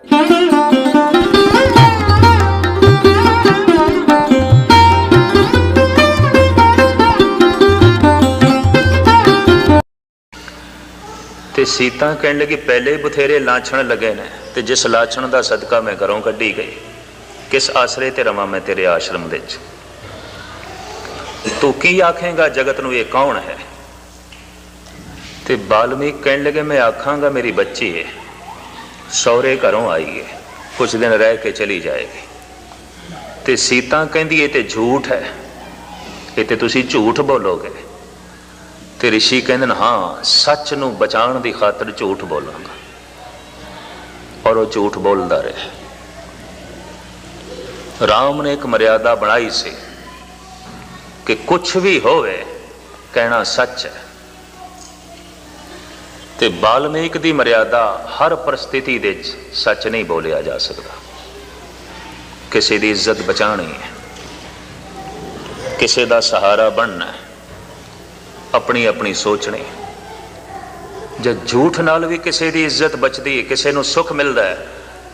ते सीता कहने लगी पहले ही बथेरे लाछण लगे ने, ते जिस लाछण का सदका मैं घरों कढ़ी गई, किस आसरे ते रवां मैं तेरे आश्रम दे च। तू की आखेगा जगत नूं ये कौन है? ते बाल्मीक कहने लगे मैं आखांगा मेरी बच्ची है, सौरे घरों आई है, कुछ दिन रह के चली जाएगी। ते सीता कहती ये ते झूठ है, ये ते तुसी झूठ बोलोगे। ते ऋषि कहते हाँ, सच नूं बचाण दी खातर झूठ बोलांगा। और वो झूठ बोलता रहा। राम ने एक मर्यादा बनाई सी कि कुछ भी होवे कहना सच है। ते बाल्मीक दी मर्यादा हर परिस्थिति दे सच नहीं बोलिया जा सकता। किसी दी इज्जत बचानी है, किसी दा सहारा बनना है, अपनी अपनी सोचनी। जब झूठ नाल भी किसी दी इज्जत बचती है, किसी नूं सुख मिलता है,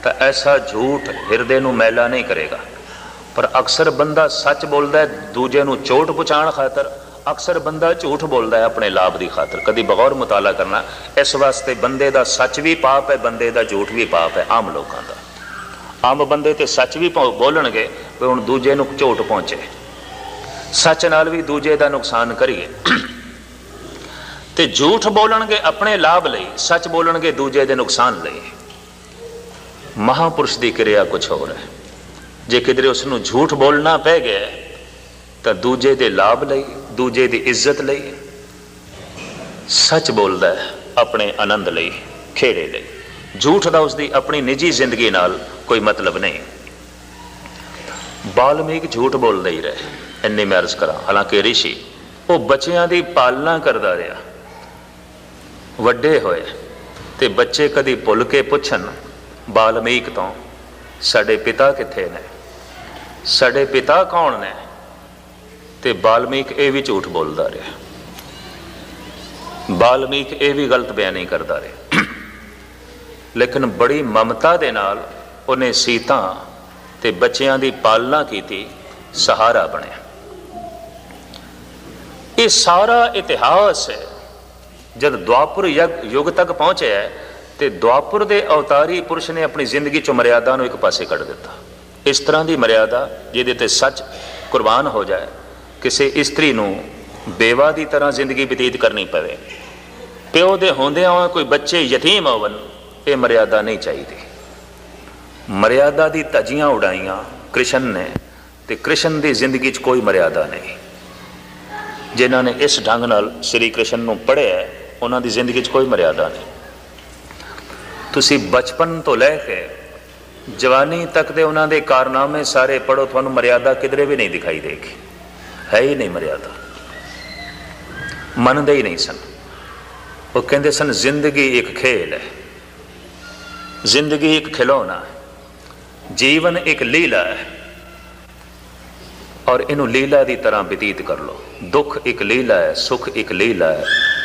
तो ऐसा झूठ हिरदे नूं मैला नहीं करेगा। पर अक्सर बंदा सच बोलता है दूजे नूं चोट पहुँचाण खातर, अक्सर बंदा झूठ बोलता है अपने लाभ की खातर। कभी बगौर मुताला करना, इस वास्ते बंदे का सच भी पाप है, बंदे का झूठ भी पाप है। आम लोगों का, आम बंदे तो सच भी बोलणगे भी हुण दूजे नूं चोट पहुँचे, सच नाल भी दूजे का नुकसान करिए। ते झूठ बोलणगे अपने लाभ लई, सच बोलणगे दूजे दे नुकसान लई। महापुरुष की क्रिया कुछ होर है। जे किधरे उसनूं झूठ बोलना पै गया तो दूजे दे लाभ लई, दूजे दी इज्जत लई सच बोलदा है अपने आनंद लई, खेड़े लई। झूठ दा उसदी अपनी निजी जिंदगी नाल कोई मतलब नहीं। बाल्मीक झूठ बोलते ही रहे, इन्नी मैं अर्ज करा। हालांकि ऋषि वो बच्चों की पालना करता रहा, वड्डे होए ते बच्चे कदी भुल के पुछन बाल्मीक तो साडे पिता किथे ने, साडे पिता कौन ने, ते बाल्मीक ये भी झूठ बोलता रहा। बाल्मीक ये भी गलत बयानी करता रहा। लेकिन बड़ी ममता दे नाल उन्हें सीता ते बच्चों की पालना की, सहारा बने। ये सारा इतिहास है जब द्वापुर युग तक पहुंचे है, तो द्वापुर के अवतारी पुरुष ने अपनी जिंदगी चो मर्यादा को एक पासे कढ़ दिता। इस तरह की मर्यादा जिहदे ते सच कुर्बान हो जाए, किसी स्त्री नूं बेवा की तरह जिंदगी बतीत करनी पवे, प्यो दे होंदियां होए कोई बच्चे यतीम होवन, ये मर्यादा नहीं चाहिए। मर्यादा की धजियां उड़ाइयां कृष्ण ने, ते कृष्ण की जिंदगी च कोई मर्यादा नहीं। जिन्हों ने इस ढंग नाल श्री कृष्ण नूं पढ़िया है, उन्हों की जिंदगी च कोई मर्यादा नहीं। तुसी बचपन तो लैके जवानी तक दे उन्हों के कारनामे सारे पढ़ो, तुहानूं मर्यादा किधरे भी नहीं दिखाई देगी। है ही नहीं मर्यादा, मनते ही नहीं सन। वो कहते सन जिंदगी एक खेल है, जिंदगी एक खिलौना है, जीवन एक लीला है, और इनू लीला की तरह व्यतीत कर लो। दुख एक लीला है, सुख एक लीला है,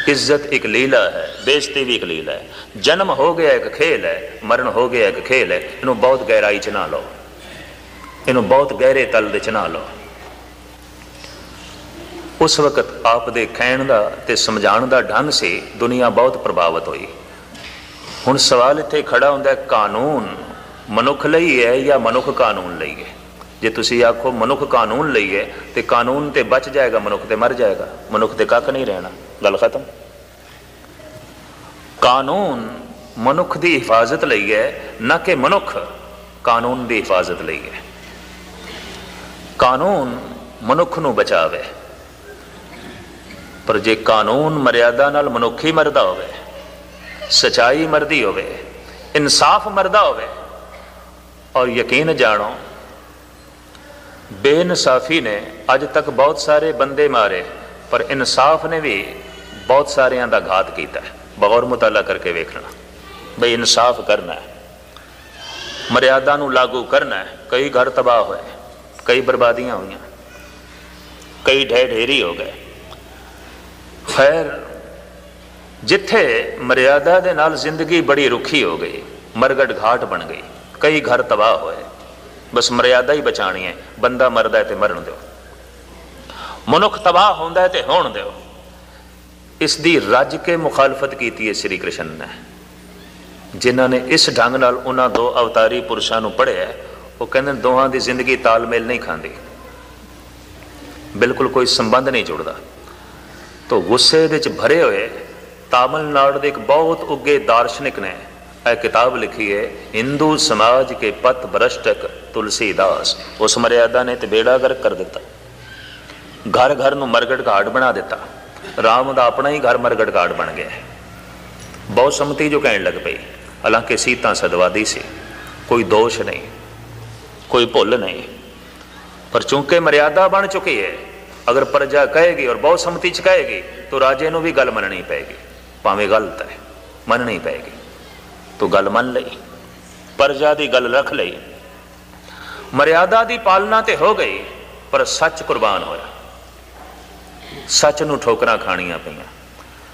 इज्जत एक लीला है, बेइज्जती भी एक लीला है। जन्म हो गया एक खेल है, मरण हो गया एक खेल है। इनू बहुत गहराई च ना लो, इनू बहुत गहरे तल दे च ना लो। उस वक्त आप दे कहण दा ते समझाण दा ढंग से दुनिया बहुत प्रभावित हुई। हुण सवाल इत्थे खड़ा हुंदा है, कानून मनुख लई है या मनुख कानून लई है? जे तुसी आखो मनुख कानून लई है, तो कानून ते बच जाएगा, मनुख ते मर जाएगा, मनुख ते कख नहीं रहना, गल खत्म। कानून मनुख की हिफाजत लई है, न कि मनुख कानून की हिफाजत लई है। कानून मनुख नूं बचावे, पर जे कानून मर्यादा नाल मनुख ही मरदा होवे, सच्चाई मरदी होवे, इंसाफ मरदा होवे, और यकीन जानो बेइंसाफी ने अज तक बहुत सारे बंदे मारे, पर इंसाफ ने भी बहुत सारियां दा घात किया है। बगौर मुताला करके वेखना, बई इंसाफ करना है, मर्यादा नूं लागू करना है। कई घर तबाह होए, कई बर्बादियां हुई, कई ढह ढेरी हो गए। खैर जिथे मर्यादा दे नाल जिंदगी बड़ी रुखी हो गई, मरगट घाट बन गई, कई घर तबाह होए। बस मर्यादा ही बचानी है, बंदा मरदा है तो मरन दो, मनुख तबाह होंदा है तो होण दो। इसकी रज के मुखालफत की है श्री कृष्ण ने। जिन्हों ने इस ढंग नाल उन्हां दो अवतारी पुरुषों को पढ़िया, वो कहते दोहां की जिंदगी तालमेल नहीं खाती, बिल्कुल कोई संबंध नहीं जुड़ता। तो गुस्से विच भरे हुए तमिलनाडु के एक बहुत उगे दार्शनिक ने यह किताब लिखी है, हिंदू समाज के पथ भ्रष्टक तुलसीदास। उस मर्यादा ने तो बेड़ा गर्क कर दिता, घर घर नूं मरगट घाट बना दिता। राम का अपना ही घर मरगट घाट बन गया। बहुत सम्मति जो कहने लग पई, हालांकि सीता सदवादी सी, कोई दोष नहीं, कोई भुल नहीं, पर चूंकि मर्यादा बन चुकी है, अगर प्रजा कहेगी और बहुत सम्मति च कहेगी तो राजे नूं भी गल मननी पेगी, भावें गलत है मननी पेगी। तो गल मन लई, प्रजा की गल रख लई, मर्यादा की पालना तो हो गई, पर सच कुर्बान होया। सच नूं ठोकरां खाणियां पईयां,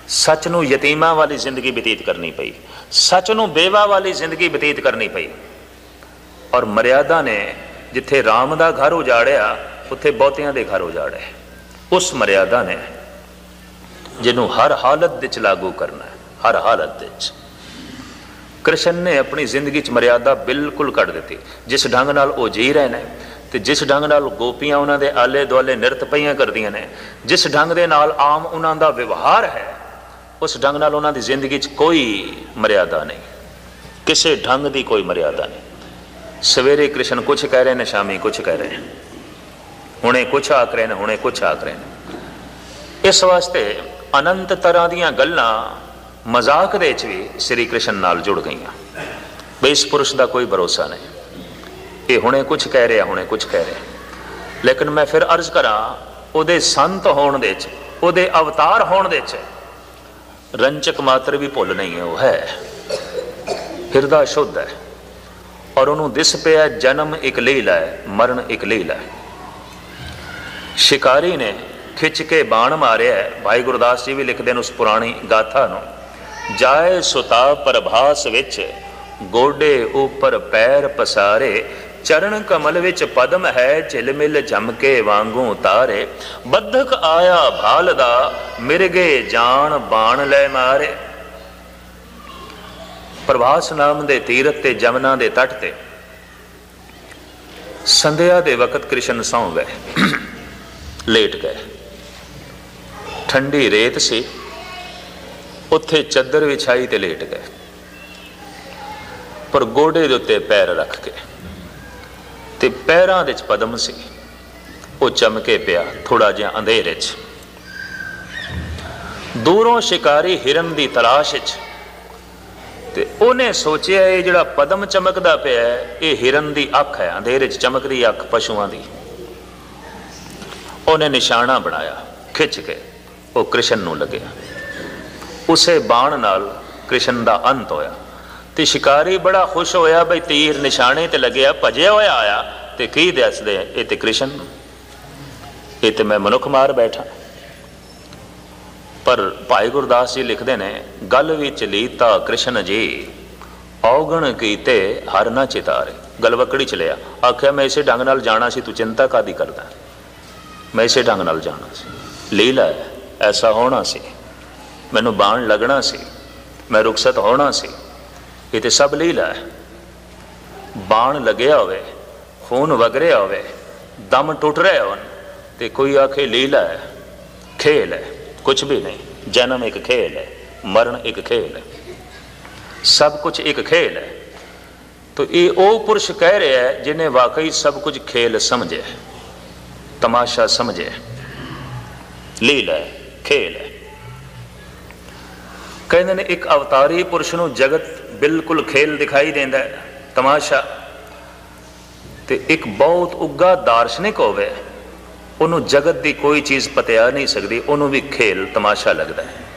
सच नूं यतीमां वाली जिंदगी बतीत करनी पई, सच नूं बेवा वाली जिंदगी बतीत करनी पई। और मर्यादा ने जिथे राम का घर उजाड़िया, उत्थे बहुतियां दे घर उजाड़े। उस मर्यादा ने जिन्हों हर हालत विच लागू करना है, हर हालत विच। कृष्ण ने अपनी जिंदगी च मर्यादा बिल्कुल कट दी। जिस ढंग नाल वो जी रहे हैं, तो जिस ढंग नाल गोपियां उन्होंने आले दुआले नृत पईयां करदियां ने, जिस ढंग दे नाल आम उन्हों का व्यवहार है, उस ढंग नाल उन्हों की जिंदगी च कोई मर्यादा नहीं, किसी ढंग की कोई मर्यादा नहीं। सवेरे कृष्ण कुछ कह रहे हैं, शामी कुछ कह रहे हैं, हुणे कुछ आख रहे हैं, हुणे कुछ आख रहे हैं। इस वास्ते अनंत तरह दीयां गल्लां मजाक दे विच भी श्री कृष्ण नाल जुड़ गई। बई इस पुरुष का कोई भरोसा नहीं, ये हुणे कुछ कह रहा, हुणे कुछ कह रहा। लेकिन मैं फिर अर्ज करा, उहदे संत होण दे विच, उहदे अवतार होण दे विच रंचक मात्र भी भुल नहीं है। वो है हिरदा शुद्ध है, और उन्होंने दिस पिया जन्म एक लीला है, मरण एक लीला है। शिकारी ने खिंच के बाण मारिया है। भाई गुरदास जी भी लिखते हैं उस पुरानी गाथा नूं, जाए सुता प्रभास विच गोडे ऊपर पैर पसारे, चरण कमल विच पदम है झिलमिल झमके वांगू तारे, बद्धक आया भालदा मिरगे जान बाण लै मारे। प्रभास नाम दे तीरथ ते जमुना दे तट ते संध्या दे वकत कृष्ण सौ गए, लेट गए। ठंडी रेत सी, उत्थे चद्दर विछाई ते लेट गए, पर गोडे दे उत्ते पैर रख के, ते पैरां दे पदम सी, वो चमके पिया थोड़ा जिहा अंधेरे च। दूरों शिकारी हिरन दी तलाश च, ते उन्हें सोचिया ये जिहड़ा पदम चमकदा पिया है, ये हिरन दी अख है, अंधेरे च चमकदी अख पशुआं दी। उन्हें निशाना बनाया, खिंच के वो कृष्ण नूं लग्या। उसे बाण नाल कृष्ण दा अंत होया। ते शिकारी बड़ा खुश होया, बई तीर निशाने ते लग्या, भजया होया आया, ते की दसदे ये ते कृष्ण, ये ते मैं मनुख मार बैठा। पर भाई गुरदास जी लिखते हैं, गल विच लीता कृष्ण जी, औगण कीते हर ना चितारे। गलवकड़ी च लिया, आख्या मैं इसे ढंग नाल जाना सी, तू चिंता कादी करदा, मैं इसे ढंग नाल जाना सी, लीला है, ऐसा होना सी, मैनू बाण लगना सी, मैं रुखसत होना सी, ये तो सब लीला है। बाण लग्या होवे, खून वग रहा होवे, दम टुट रहे हो, तो कोई आखे लीला है, खेल है, कुछ भी नहीं। जन्म एक खेल है, मरण एक खेल है, सब कुछ एक खेल है। तो ये वो पुरुष कह रहा है जिन्हें वाकई सब कुछ खेल समझे, तमाशा समझे, लीला है, खेल है। कहते हैं एक अवतारी पुरुष नूं जगत बिल्कुल खेल दिखाई देता है, तमाशा। तो एक बहुत उगा दार्शनिक होवे, उन्होंने जगत की कोई चीज़ पतिया नहीं सकती, उन्होंने भी खेल तमाशा लगता है।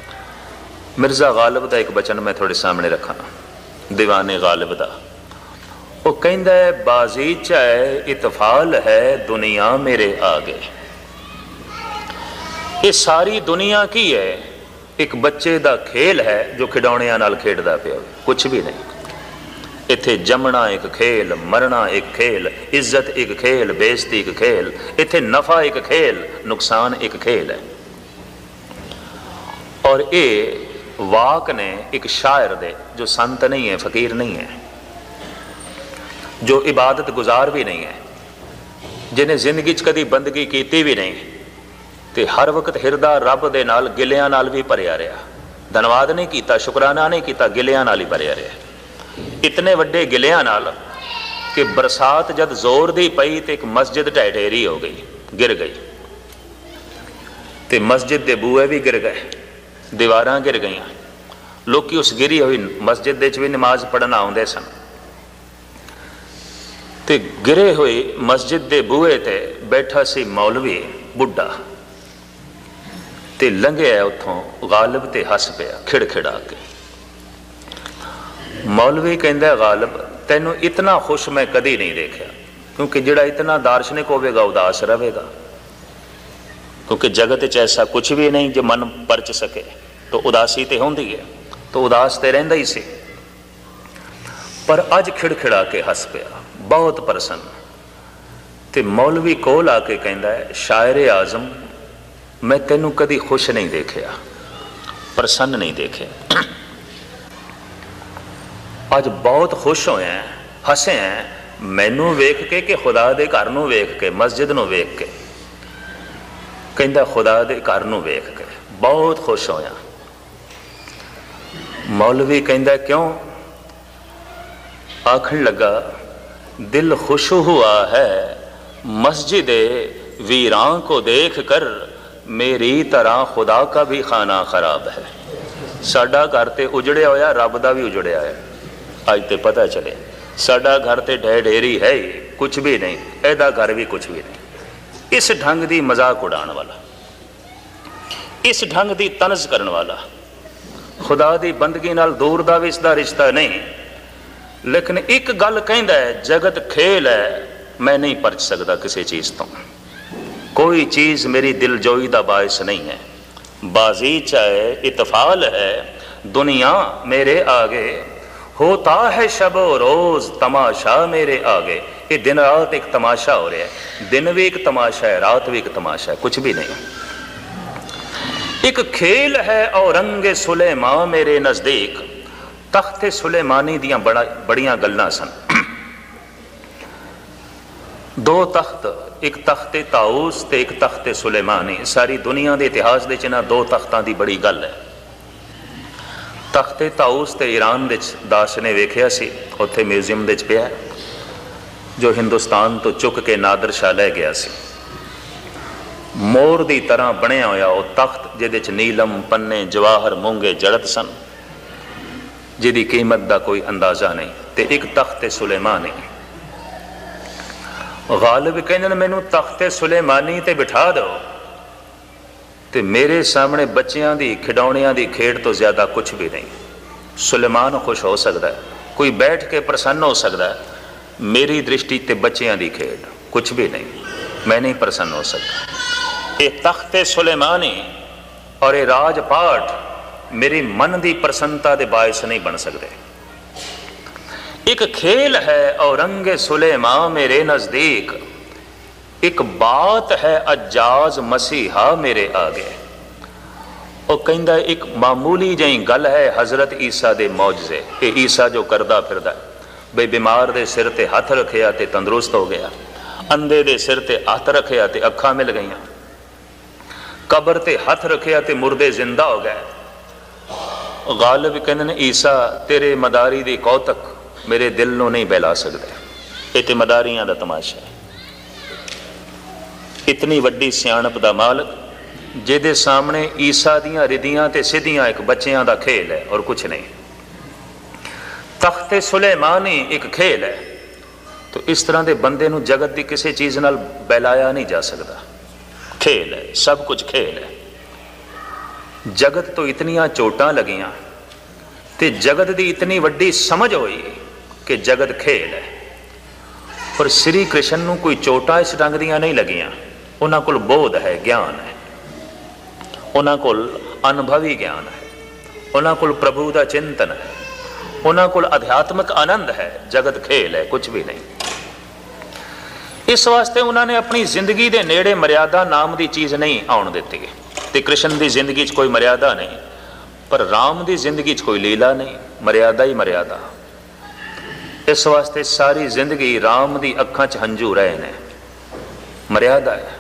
मिर्जा गालिब का एक बचन मैं थोड़े सामने रखा, दीवाने गालिब का। वो कहता है, बाजी चाहे इतफाल है दुनिया मेरे आगे। ये सारी दुनिया की है, एक बच्चे का खेल है जो खिडौणियां नाल खेडदा पिया, कुछ भी नहीं। इत्थे जमना एक खेल, मरना एक खेल, इज्जत एक खेल, बेइज्जती एक खेल, इत्थे नफा एक खेल, नुकसान एक खेल है। और ये वाक ने एक शायर दे, जो संत नहीं है, फकीर नहीं है, जो इबादत गुजार भी नहीं है, जिन्हें जिंदगी च कदी बंदगी की भी नहीं, तो हर वक्त हिरदा रब दे नाल गिलियां नाल भी भरिया रहा। धनवाद नहीं किया, शुकराना नहीं किया, गिलियां नाल ही भरिया रहा। इतने वड्डे गिलियां नाल कि बरसात जद जोर दी पई तो एक मस्जिद ढह ढेरी हो गई, गिर गई, तो मस्जिद के बूहे भी गिर गए, दीवारां गिर गई, लोग उस गिरी हुई मस्जिद भी नमाज पढ़ना आउंदे सन। ते गिरे हुए मस्जिद के बूहे ते बैठा सी मौलवी बुढ़ा, ते लंघिया उतों गालिब ते हस पिया खिड़खिड़ा के। मौलवी कहंदा गालिब तैनू इतना खुश मैं कदी नहीं देखा, क्योंकि जिहड़ा इतना दार्शनिक होवेगा उदास रहेगा, क्योंकि जगत च ऐसा कुछ भी नहीं जो मन परच सके, तो उदासी तो होंदी है, तो उदास तो रहिंदा ही सी। पर अज खिड़खिड़ा के हस पिया, बहुत प्रसन्न। ते मौलवी कोल आके कहंदा है, शायर आजम मैं तेनू कदी खुश नहीं देखा, प्रसन्न नहीं देखे, अज बहुत खुश होए हैं, हसे हैं, मैनू वेख के कि खुदा दे घर नू वेख के, मस्जिद नू वेख के। कहंदा खुदा दे घर नू वेख के बहुत खुश होया। मौलवी कहंदा क्यों? आखन लगा दिल खुश हुआ है मस्जिद वीरान को देख कर, मेरी तरह खुदा का भी खाना खराब है। साडा घर ते उजड़िया होया, रब दा भी उजड़िया है। अज ते पता चले साडा घर ते ढह ढेरी है ही कुछ भी नहीं, एदा घर भी कुछ भी नहीं। इस ढंग की मजाक उड़ाण वाला, इस ढंग की तनज करने वाला, खुदा की बंदगी नाल दूर दा भी इसका रिश्ता नहीं। लेकिन एक गल कहंदा है, जगत खेल है, मैं नहीं परच सकता किसी चीज़ तो, कोई चीज़ मेरी दिलजोई का बायस नहीं है। बाजी चाहे इतफाल है, दुनिया मेरे आगे, होता है शबो रोज़ तमाशा मेरे आगे। ये दिन रात एक तमाशा हो रहा है, दिन भी एक तमाशा है, रात भी एक तमाशा है, कुछ भी नहीं। एक खेल है औरंगे सुलेमान मेरे नज़दीक, तख्ते सुलेमानी दियां बड़ियां गल्लां सन। दो तख्त, एक तख्ते ताऊस ते एक तख्ते सुलेमानी। सारी दुनिया के इतिहास दे इन्हां दो तख्तां की बड़ी गल है। तख्ते ताऊस ते ईरान दे दास ने वेखिया सी, उत्थे म्यूजियम दे पिया, जो हिंदुस्तान तो चुक के नादर शाह लै गया सी। मोर की तरह बनया होया वो तख्त, जिहदे च नीलम पन्ने जवाहर मूंगे जड़त सन, जिहदी कीमत का कोई अंदाजा नहीं। ते एक तख्ते सुलेमानी। गालिब कहंदे मैनू तख्ते सुलेमानी ते बिठा दो, ते मेरे सामने बच्चियां दी खिडौणियां दी खेड तो ज्यादा कुछ भी नहीं। सुलेमान खुश हो सकता है, कोई बैठ के प्रसन्न हो सकता है, मेरी दृष्टि ते बच्चियां दी खेड कुछ भी नहीं, मैं नहीं प्रसन्न हो सकता। ये तख्ते सुलेमानी और ये राजपाट मेरी मन की प्रसन्नता के बायस नहीं बन सकते। एक खेल है औरंगे सुलेमान मेरे नजदीक, एक बात है अजाज मसीहा मेरे आगे। वो कहंदा एक मामूली जी गल है हजरत ईसा दे मौजजे। ये ईसा जो करदा फिरदा बई बीमार दे सिर ते हथ रखिया ते तंदुरुस्त हो गया, अंधे दे सिर ते हथ रखिया ते अखां मिल गईयां, कबर ते हथ रखिया ते मुर्दे जिंदा हो गए। गालिब कहंदे ने ईसा तेरे मदारी दी कौतक मेरे दिल नूं नहीं बहला सकदे। ये ते मदारियां दा तमाशा है। इतनी वड्डी सियाणप दा मालक, जिहदे सामने ईसा दियां रिदियां ते सिद्धियां एक बच्चियां दा खेल है और कुछ नहीं। तख्ते सुलेमानी एक खेल है, तो इस तरह के बंदे नूं जगत की किसी चीज़ नाल बहलाया नहीं जा सकता। खेल है, सब कुछ खेल है। जगत तो इतनियां चोटां लगियां ते जगत की इतनी वड्डी समझ हुई कि जगत खेल है, पर श्री कृष्ण नूं कोई चोटां इस ढंग दियां नहीं लगियां। उन्हां कोल बोध है, ज्ञान है, उन्हां कोल अनुभवी ज्ञान है, उन्हां कोल प्रभु का चिंतन है, ਉਹਨਾਂ ਕੋਲ ਅਧਿਆਤਮਿਕ ਆਨੰਦ ਹੈ, ਜਗਤ ਖੇਲ ਹੈ, ਕੁਝ ਵੀ ਨਹੀਂ। ਇਸ ਵਾਸਤੇ ਉਹਨਾਂ ਨੇ ਆਪਣੀ ਜ਼ਿੰਦਗੀ ਦੇ ਨੇੜੇ ਮਰਿਆਦਾ ਨਾਮ ਦੀ ਚੀਜ਼ ਨਹੀਂ ਆਉਣ ਦਿੱਤੀ। ਤੇ ਕ੍ਰਿਸ਼ਨ ਦੀ ਜ਼ਿੰਦਗੀ 'ਚ ਕੋਈ ਮਰਿਆਦਾ ਨਹੀਂ, ਪਰ ਰਾਮ ਦੀ ਜ਼ਿੰਦਗੀ 'ਚ ਕੋਈ ਲੀਲਾ ਨਹੀਂ, ਮਰਿਆਦਾ ਹੀ ਮਰਿਆਦਾ। ਇਸ ਵਾਸਤੇ ਸਾਰੀ ਜ਼ਿੰਦਗੀ ਰਾਮ ਦੀ ਅੱਖਾਂ 'ਚ ਹੰਝੂ ਰਹੇ ਨੇ, ਮਰਿਆਦਾ ਹੈ।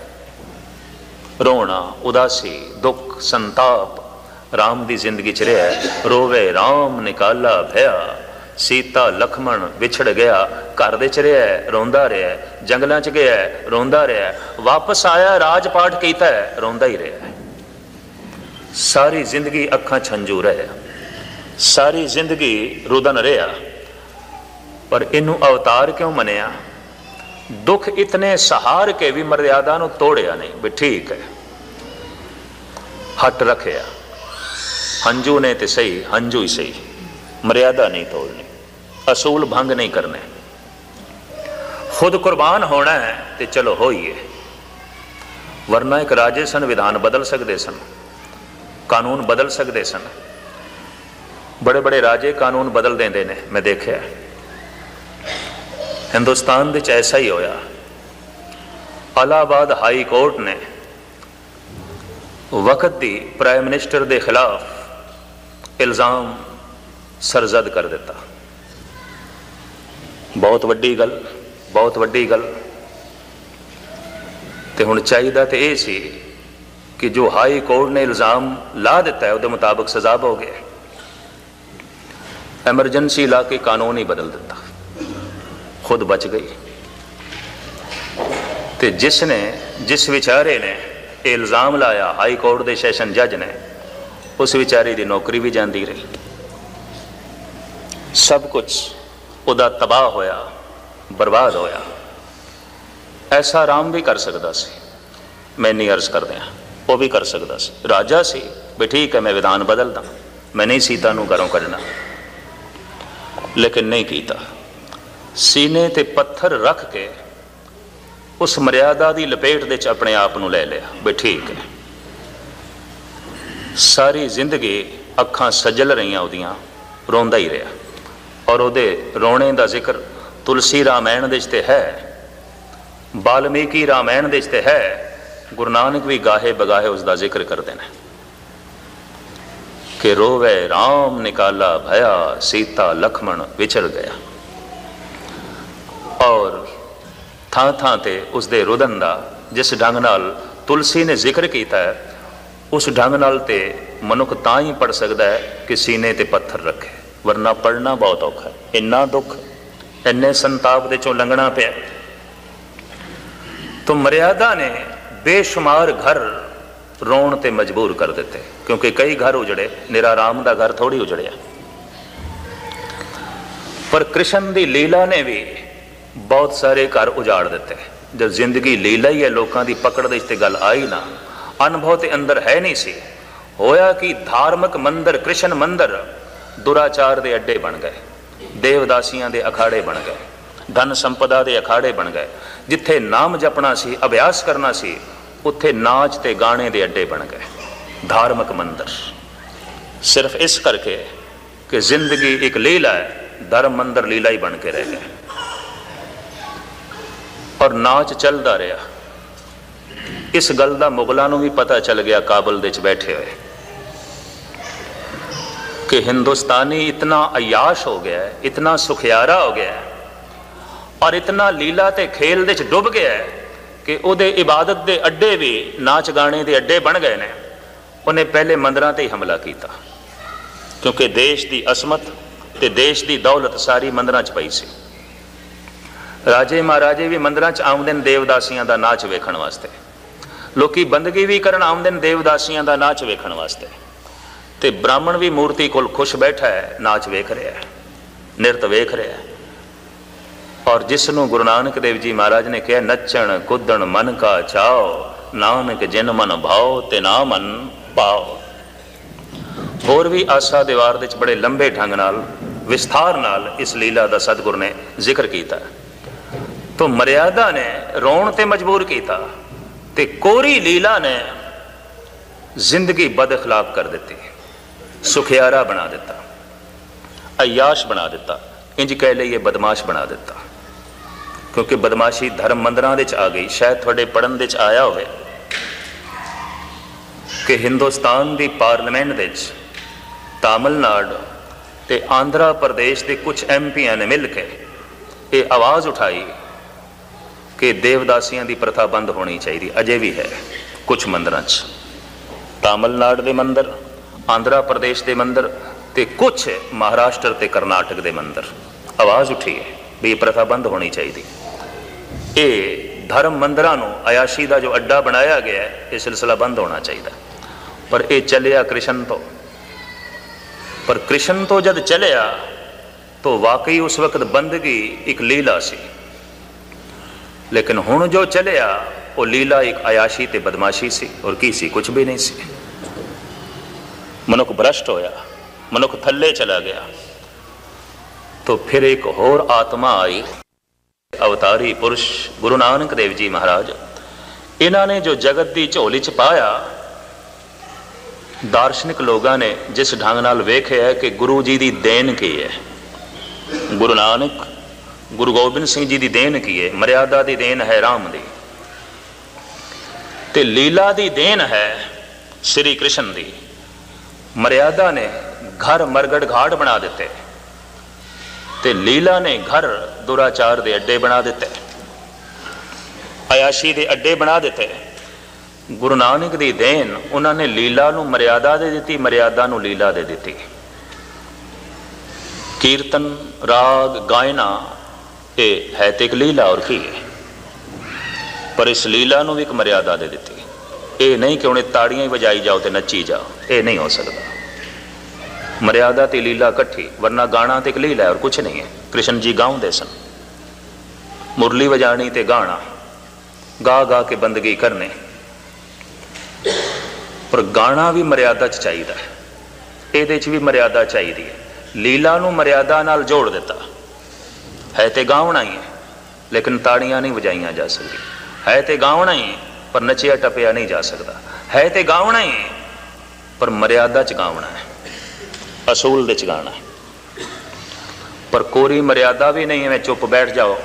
ਰੋਣਾ, ਉਦਾਸੀ, ਦੁੱਖ, ਸੰਤਾਪ ਰਾਮ ਦੀ ਜ਼ਿੰਦਗੀ 'ਚ ਰਿਹਾ। ਰੋਵੇ ਰਾਮ ਨਿਕਾਲਾ ਭਇਆ, ਸੀਤਾ ਲਖਮਣ ਵਿਛੜ ਗਿਆ। ਘਰ ਦੇ 'ਚ ਰਿਹਾ, ਰੋਂਦਾ ਰਿਹਾ, ਜੰਗਲਾਂ 'ਚ ਗਿਆ, ਰੋਂਦਾ ਰਿਹਾ, ਵਾਪਸ ਆਇਆ, ਰਾਜ ਪਾਠ ਕੀਤਾ, ਰੋਂਦਾ ਹੀ ਰਿਹਾ। ਸਾਰੀ ਜ਼ਿੰਦਗੀ ਅੱਖਾਂ 'ਚ ਹੰਝੂ ਰਹੇ, ਸਾਰੀ ਜ਼ਿੰਦਗੀ ਰੁਦਨ ਰਿਹਾ। ਪਰ ਇਹਨੂੰ ਅਵਤਾਰ ਕਿਉਂ ਮੰਨਿਆ? ਦੁੱਖ ਇਤਨੇ ਸਹਾਰ ਕੇ ਵੀ ਮਰਿਆਦਾ ਨੂੰ ਤੋੜਿਆ ਨਹੀਂ, ਵੀ ਠੀਕ ਹੈ, ਹੱਟ ਰੱਖਿਆ। ਹੰਝੂ ਨੇ ਤੇ ਸਹੀ, ਹੰਝੂ ਹੀ ਸਹੀ, ਮਰਿਆਦਾ ਨਹੀਂ ਤੋੜਨੀ, ਅਸੂਲ ਭੰਗ ਨਹੀਂ ਕਰਨੇ। ਖੁਦ ਕੁਰਬਾਨ ਹੋਣਾ ਹੈ ਤੇ ਚਲੋ ਹੋਈਏ। ਵਰਨਾ ਇੱਕ ਰਾਜੇ ਸਨ, ਵਿਧਾਨ ਬਦਲ ਸਕਦੇ ਸਨ, ਕਾਨੂੰਨ ਬਦਲ ਸਕਦੇ ਸਨ। ਬੜੇ ਬੜੇ ਰਾਜੇ ਕਾਨੂੰਨ ਬਦਲ ਦਿੰਦੇ ਨੇ, ਮੈਂ ਦੇਖਿਆ। ਹਿੰਦੁਸਤਾਨ ਵਿੱਚ ਐਸਾ ਹੀ ਹੋਇਆ। ਇਲਾਹਾਬਾਦ ਹਾਈ ਕੋਰਟ ਨੇ ਵਕਤ ਦੀ ਪ੍ਰਾਈਮ ਮਿਨਿਸਟਰ ਦੇ ਖਿਲਾਫ ਇਲਜ਼ਾਮ ਸਰਜ਼ਦ ਕਰ ਦਿੱਤਾ। ਬਹੁਤ ਵੱਡੀ ਗੱਲ, ਬਹੁਤ ਵੱਡੀ ਗੱਲ। ਤੇ ਹੁਣ ਚਾਹੀਦਾ ਤੇ ਇਹ ਸੀ ਕਿ ਜੋ ਹਾਈ ਕੋਰਟ ਨੇ ਇਲਜ਼ਾਮ ਲਾ ਦਿੱਤਾ ਹੈ ਉਹਦੇ ਮੁਤਾਬਕ ਸਜ਼ਾ ਭੋਗੇ। ਐਮਰਜੈਂਸੀ ਲਾ ਕੇ ਕਾਨੂੰਨ ਹੀ ਬਦਲ ਦਿੱਤਾ, ਖੁਦ ਬਚ ਗਈ। ਤੇ ਜਿਸ ਵਿਚਾਰੇ ਨੇ ਇਹ ਇਲਜ਼ਾਮ ਲਾਇਆ, ਹਾਈ ਕੋਰਟ ਦੇ ਸੈਸ਼ਨ ਜੱਜ ਨੇ, ਉਸ ਵਿਚਾਰੇ ਦੀ ਨੌਕਰੀ ਵੀ ਜਾਂਦੀ ਰਹੀ। ਸਭ ਕੁਝ ਉਹਦਾ ਤਬਾਹ ਹੋਇਆ, ਬਰਬਾਦ ਹੋਇਆ। ਐਸਾ ਰਾਮ ਵੀ ਕਰ ਸਕਦਾ ਸੀ, ਮੈਂ ਨਹੀਂ ਅਰਜ਼ ਕਰਦੇ ਹਾਂ, ਉਹ ਵੀ ਕਰ ਸਕਦਾ ਸੀ। ਰਾਜਾ ਸੀ, ਵੀ ਠੀਕ ਹੈ ਮੈਂ ਵਿਧਾਨ ਬਦਲਦਾ, ਮੈਂ ਨਹੀਂ ਸੀਤਾ ਨੂੰ ਘਰੋਂ ਕੱਢਣਾ, ਲੇਕਿਨ ਨਹੀਂ ਕੀਤਾ। ਸੀਨੇ ਤੇ ਪੱਥਰ ਰੱਖ ਕੇ ਉਸ ਮਰਿਆਦਾ ਦੀ ਲਪੇਟ ਦੇ ਵਿੱਚ ਆਪਣੇ ਆਪ ਨੂੰ ਲੈ ਲਿਆ, ਵੀ ਠੀਕ ਹੈ। ਸਾਰੀ ਜ਼ਿੰਦਗੀ ਅੱਖਾਂ ਸੱਜਲ ਰਹੀਆਂ ਉਹਦੀਆਂ, ਰੋਂਦਾ ਹੀ ਰਿਹਾ। ਔਰ ਉਹਦੇ ਰੋਣੇ ਦਾ ਜ਼ਿਕਰ ਤੁਲਸੀ ਰਾਮਾਇਣ ਦੇ 'ਚ ਤੇ ਹੈ, ਬਾਲਮੀਕੀ ਰਾਮਾਇਣ ਦੇ 'ਚ ਤੇ ਹੈ, ਗੁਰੂ ਨਾਨਕ ਵੀ ਗਾਹੇ ਬਗਾਹੇ ਉਸ ਦਾ ਜ਼ਿਕਰ ਕਰਦੇ ਨੇ ਕਿ ਰੋਵੇ ਰਾਮ ਨਿਕਾਲਾ ਭਇਆ, ਸੀਤਾ ਲਖਮਣ ਵਿਛੜ ਗਿਆ। ਔਰ ਥਾਂ ਥਾਂ ਤੇ ਉਸਦੇ ਰੁਦਨ ਦਾ ਜਿਸ ਢੰਗ ਨਾਲ ਤੁਲਸੀ ਨੇ ਜ਼ਿਕਰ ਕੀਤਾ ਹੈ, ਉਸ ਢੰਗ ਨਾਲ ਤੇ ਮਨੁੱਖ ਤਾਂ ਹੀ ਪੜ੍ਹ ਸਕਦਾ ਹੈ ਕਿ ਸੀਨੇ ਤੇ ਪੱਥਰ ਰੱਖੇ, ਵਰਨਾ ਪੜ੍ਹਨਾ ਬਹੁਤ ਔਖਾ ਹੈ। ਇੰਨਾ ਦੁੱਖ, ਇੰਨੇ ਸੰਤਾਪ ਦੇ ਚੋਂ ਲੰਘਣਾ ਪਿਆ। तो मर्यादा ने बेशुमार घर रोण ते मजबूर कर दिते, क्योंकि कई घर उजड़े, निरा राम का घर थोड़ी उजड़िया। पर कृष्ण की लीला ने भी बहुत सारे घर उजाड़ दिते। जब जिंदगी लीला ही है, लोगों की पकड़ दे गल आई ना, अनुभव के अंदर है नहीं सी। होया कि धार्मिक मंदिर, कृष्ण मंदिर दुराचार के अड्डे बन गए, देवदासियां के अखाड़े बन गए, धन संपदा के अखाड़े बन गए। जिथे नाम जपना सी, अभ्यास करना सी, उत्थे नाच ते गाने के अड्डे बन गए, धार्मिक मंदिर। सिर्फ इस करके कि जिंदगी एक लीला है, धर्म मंदिर लीला ही बन के रह गए। और नाच चलता रहा। इस गल का मुगलों को भी पता चल गया, काबुल दे बैठे हुए, कि हिंदुस्तानी इतना अयाश हो गया है, इतना सुखियारा हो गया है और इतना लीला ते खेल दे डुब गया है कि उहदे इबादत के अड्डे भी नाच गाने के अड्डे बन गए हैं। उन्हें पहले मंदिरों ते ही हमला किया, क्योंकि देश की असमत ते देश की दौलत सारी मंदिरों च पई सी। राजे महाराजे भी मंदिरों च आउंदे ने देवदासियां दा नाच वेखण वास्ते, लोकी बंदगी भी करन आउंदे ने देवदासियां दा नाच वेखण वास्ते, ते ब्राह्मण भी मूर्ति कोल खुश बैठा है, नाच वेख रहा है, नृत वेख रहा है। और जिसनों गुरु नानक देव जी महाराज ने कहा, नचण कुदण मन का चाओ, नानक जिन मन भाओ ते ना मन पाओ। होर भी आसा दीवार दे बड़े लंबे ढंग नाल, विस्तार नाल इस लीला का सतगुरु ने जिक्र किया। तो मर्यादा ने रोण ते मजबूर किया, ते कोरी लीला ने जिंदगी बदअखलाक कर दी, सुखियारा बना दिता। अयाश बना दिता, इंज कह लईए बदमाश बना दिता, क्योंकि बदमाशी धर्म मंदिरां दे च आ गई। शायद थोड़े पढ़न दे च आया होवे कि हिंदुस्तान की पार्लीमेंट दे च तमिलनाडु ते आंध्रा प्रदेश के कुछ MP ने मिल के ये आवाज़ उठाई कि देवदासियों की प्रथा बंद होनी चाहिए। अजे भी है कुछ मंदिरों च, तमिलनाडु के मंदिर, आंध्रा प्रदेश के मंदिर ते कुछ महाराष्ट्र ते कर्नाटक के मंदिर आवाज़ उठी है भी ये प्रथा बंद होनी चाहिए। ये धर्म मंदिरों को अयाशी का जो अड्डा बनाया गया है, ये सिलसिला बंद होना चाहिए। पर यह चलिया कृष्ण तो, पर कृष्ण तो जब चलिया तो वाकई उस वक्त बंदगी एक लीला सी, लेकिन हुण जो चलिया वो लीला एक अयाशी ते बदमाशी सी, और की सी? कुछ भी नहीं सी। मनुख भ्रष्ट होया, मनुख थल्ले चला गया। तो फिर एक होर आत्मा आई, अवतारी पुरुष गुरु नानक देव जी महाराज। इन्होंने जो जगत की झोली च पाया, दार्शनिक लोगों ने जिस ढंग नाल वेख्या है कि गुरु जी की देन की है, गुरु नानक गुरु गोबिंद सिंह जी की देन की है, मर्यादा की देन है राम दी, ते लीला की देन है श्री कृष्ण दी। मर्यादा ने घर मरगड़ घाट बना दिते, ते लीला ने घर दुराचार दे अड्डे बना दिते, अयाशी दे अड्डे बना दिते। गुरु नानक दी देन, उन्होंने लीला नू मर्यादा दे दी, मर्यादा नू लीला दे दी। कीर्तन राग गायना ये है तो एक लीला और की है, पर इस लीला नू भी एक मर्यादा दे दी। ये नहीं कि उन्हें ताड़ियां ही बजाई जाओ तो नची जाओ, ये नहीं हो सकता। मर्यादा ते लीला कट्ठी, वरना गाना तो एक लीला है और कुछ नहीं है। कृष्ण जी गाउंदे सन, मुरली बजानी ते गाना, गा गा के बंदगी करने, पर गाना भी मर्यादा च चाहिए, ये भी मर्यादा चाहिए। लीला नू मर्यादा नाल जोड़ दिता है, तो गावना ही है, लेकिन ताड़ियां नहीं बजाइया जा सकती। है तो गावना ही, पर नचिया टपिया नहीं जा सकता। है तो गावना ही, पर मर्यादा च गावना है, असूल दे च गाना है। पर कोरी मर्यादा भी नहीं है, मैं चुप बैठ जाओ,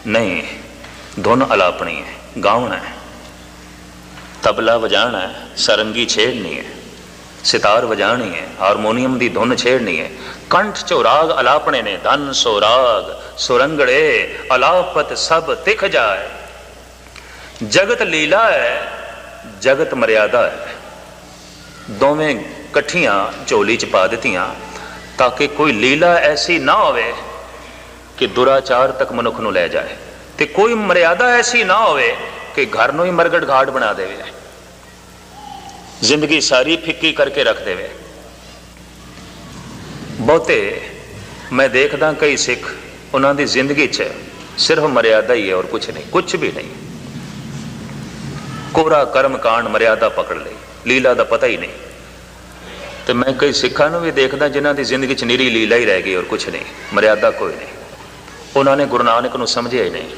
नहीं, धुन अलापनी है, गावना है, तबला बजाना है, सरंगी छेड़नी है, सितार बजानी है, हारमोनियम की धुन छेड़नी है, कंठ चो राग अलापने ने, धन सो राग सुरंगड़े अलापत सब तिख जाए। जगत लीला है, जगत मर्यादा है, दोवें कट्ठियां झोली च पा दित्तियां ताकि कोई लीला ऐसी ना होवे कि दुराचार तक मनुख नूं लै जाए, ते कोई मर्यादा ऐसी ना होवे कि घर नूं ही मरगड़ घाट बना देवे, जिंदगी सारी फिक्की करके रख देवे। बहुते मैं देखदा कई सिख, उन्होंने जिंदगी च सिर्फ मर्यादा ही है और कुछ नहीं, कुछ भी नहीं। कोरा कर्म कांड मर्यादा पकड़ ली, लीला का पता ही नहीं। तो मैं कई सिखा भी देखदा जिन्हों की जिंदगी च निरी लीला ही रह गई और कुछ नहीं, मर्यादा कोई नहीं। उन्होंने गुरु नानक नूं समझिया ही नहीं।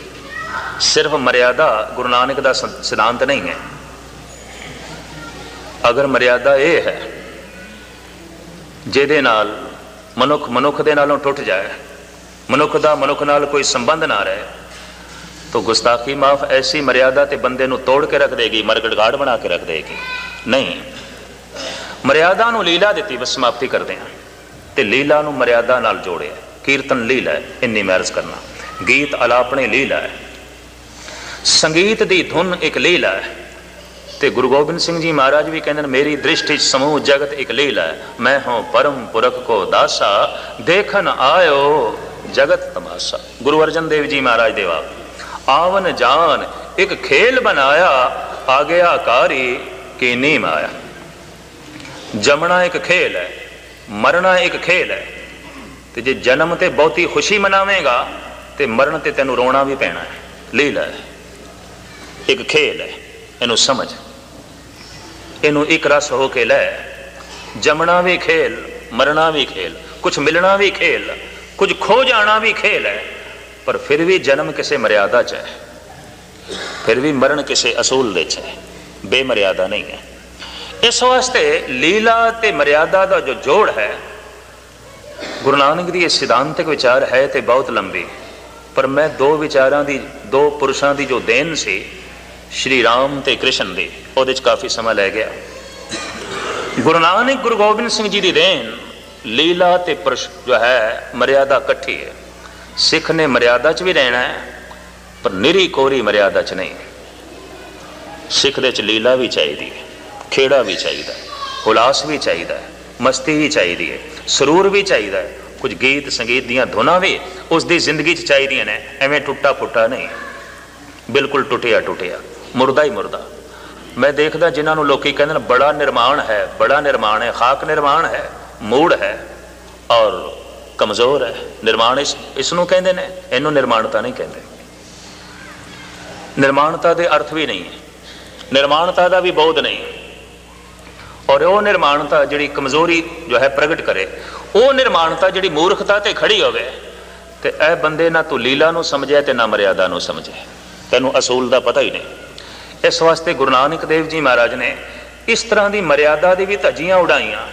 सिर्फ मर्यादा गुरु नानक का सिद्धांत नहीं है। अगर मर्यादा ये है जिहदे नाल मनुख मनुख दे नालों टुट जाए, मनुख दा मनुख नाल कोई संबंध ना रहे, तो गुस्ताखी माफ ऐसी मर्यादा ते बंदे नूं तोड़ के रख देगी, मरगड़ घाट बना के रख देगी। नहीं, मर्यादा नूं लीला दित्ती, बस समाप्ति करते हैं, ते लीला नूं मर्यादा नाल जोड़िया। कीर्तन लीला है, इन्नी मैरज करना, गीत अलापने लीला है, संगीत दी धुन एक लीला है। ते गुरु गोबिंद सिंह जी महाराज भी कहते हैं, मेरी दृष्टि समूह जगत एक लीला है, मैं हूं परम पुरख को दासा, देखन आयो जगत तमाशा। गुरु अर्जन देव जी महाराज देवा, आवन जान एक खेल बनाया, आ गया कारी की नीम आया। जमना एक खेल है, मरना एक खेल है, ते जे जन्म ते बहुती खुशी मनावेगा ते मरण ते तेनू रोना भी पैना है। लीला है, एक खेल है, इनू समझ, इनू एक रस हो के लै। जमना भी खेल, मरना भी खेल, कुछ मिलना भी खेल, कुछ खो जाना भी खेल है, पर फिर भी जन्म किसी मर्यादा च है, फिर भी मरण किसी असूल दे च है, बेमर्यादा नहीं है। इस वास्ते लीला ते मर्यादा का जो जोड़ है, गुरु नानक दी सिद्धांतक विचार है तो बहुत लंबी, पर मैं दो विचारां दी, दो पुरुषां दी जो देन सी श्री राम ते कृष्ण दी, ਉਹਦੇ ਚ काफ़ी समा लै गया। गुरु नानक गुरु गोबिंद सिंह जी की देन लीला ते पुरुष जो है मर्यादा इकट्ठी है। सिख ने मर्यादा च भी रहना है, पर निरी कोरी मर्यादा च नहीं। सिख दे च लीला भी चाहिए, खेड़ा भी चाहिए, हुलास भी चाहिए, मस्ती भी चाहिए, सरूर भी चाहिए, कुछ गीत संगीत दियां धुनां भी उसकी जिंदगी च चाहिए ने। एवें टुटा फुटा नहीं, बिल्कुल टुटिया टुटिया, मुर्दा ही मुर्दा। मैं देखदा जिन्होंने लोग कहते बड़ा निर्माण है, बड़ा निर्माण है, खाक निर्माण है, मूड है और कमज़ोर है। निर्माण इसनों कहते हैं, इनू निर्माणता नहीं कहते। निर्माणता के अर्थ भी नहीं है, निर्माणता का भी बोध नहीं। और वो निर्माणता जी कमज़ोरी जो है प्रगट करे, वो निर्माणता जी मूर्खता ते खड़ी होवे ते ए बंदे ना तू लीला नू समझे ते ना मर्यादा नू समझे, तैनू असूल का पता ही नहीं। इस वास्ते गुरु नानक देव जी महाराज ने इस तरह की मर्यादा की भी धज्जियां उड़ाइयां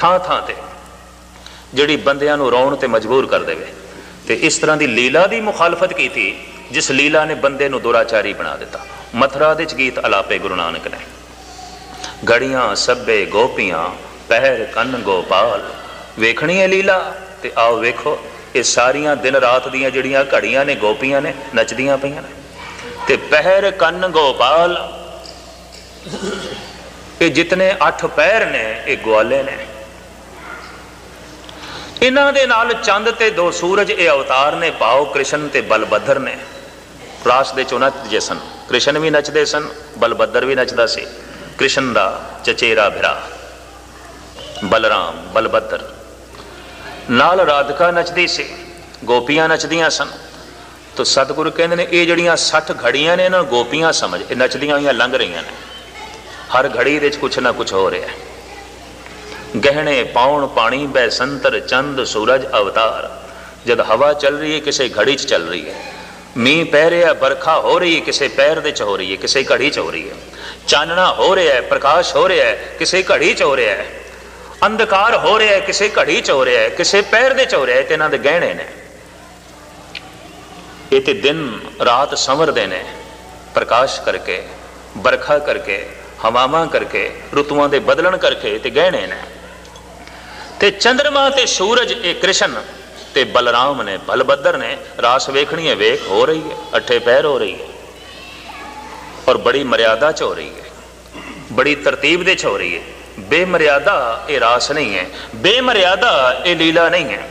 थां थां ते, जिहड़ी बंदियां नू रोण ते मजबूर कर देवे। ते इस तरह की लीला की मुखालफत की थी जिस लीला ने बंदे नू दुराचारी बना दिता। मथुरा दे गीत अलापे गुरु नानक ने, घड़ियां सब्बे गोपियां पहर कन्न गोपाल, वेखनी है लीला ते आओ वेखो। ये सारियां दिन रात दियां जिहड़ियां घड़ियां ने गोपियां ने नचदियां पईयां ने, ते पहर कन्न गोपाल, ये जितने 8 पैर ने ये ग्वाले ने। इन्हां दे नाल चंद ते 2 सूरज ये अवतार ने, पाओ कृष्ण ते बलभद्र ने। रास दे चो नचदे सन, कृष्ण भी नचदे सन, बलभद्र भी नचदा सी। कृष्ण दा चचेरा भरा बलराम बलभद्र, नाल राधिका नचदी सी, गोपियां नचदियां सन। तो सतगुरु कहते हैं ये जड़ियां 60 घड़ियां ने इन्हां गोपियां समझ, ये नचदियां हुई लंघ रही ने। हर घड़ी दे कुछ ना कुछ हो रहा है। गहने पाउण पानी बैसंतर चंद सूरज अवतार। जब हवा चल रही है किसी घड़ी च चल रही है, मीह पै रहा, बरखा हो रही है किसी पैर दे च हो रही है, किसी घड़ी च हो रही है। चानना हो रहा है, प्रकाश हो रहा है, किसी घड़ी च हो रहा है। अंधकार हो रहा है, किसी घड़ी च हो रहा है, किसी पैर दे च हो रहा है। इन्हां दे गहने ने, ये तो दिन रात संवरदे ने, प्रकाश करके, बरखा करके, हवावां करके, ऋतुआं दे बदलन करके ते गहने ने। ते चंद्रमा ते सूरज ये कृष्ण ते बलराम ने, बलभद्र ने। रास वेखनी है, वेख हो रही है, 8 पैर हो रही है और बड़ी मर्यादा च हो रही है, बड़ी तरतीब दे च हो रही है। बेमर्यादा ये रास नहीं है, बेमर्यादा ये लीला नहीं है।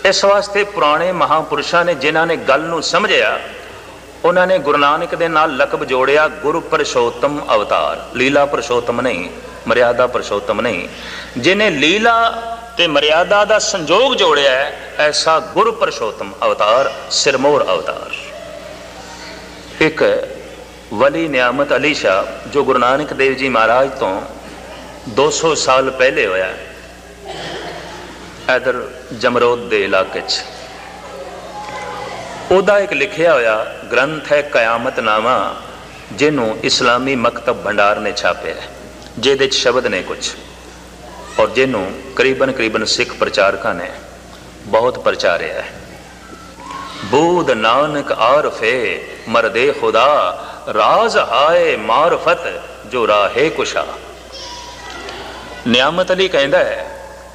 इस वास्ते पुराने महापुरुषों ने जिन्हों ने गल नूं समझिया, उन्होंने गुरु नानक दे नाल लकब जोड़िया गुरु पुरुषोत्तम अवतार। लीला पुरुषोत्तम नहीं, मर्यादा पुरुषोत्तम नहीं। जिन्हें लीला ते मर्यादा का संजोग जोड़िया है, ऐसा गुरु पुरुषोत्तम अवतार, सिरमौर अवतार। एक वली नियामत अली शाह जो गुरु नानक देव जी महाराज तो 200 साल पहले होया, इधर जमरोद दे इलाके च, ओदा एक लिखिया होया ग्रंथ है कयामतनामा, जिन्हों इस्लामी मकतब भंडार ने छापे है, जिहदे च शब्द ने कुछ, और जिन्हों करीबन सिख प्रचारकों ने बहुत प्रचारिया है। बूद नानक आरफे मरदे खुदा, राज हाय मारफत जो राहे कुशा। नियामत अली कहता है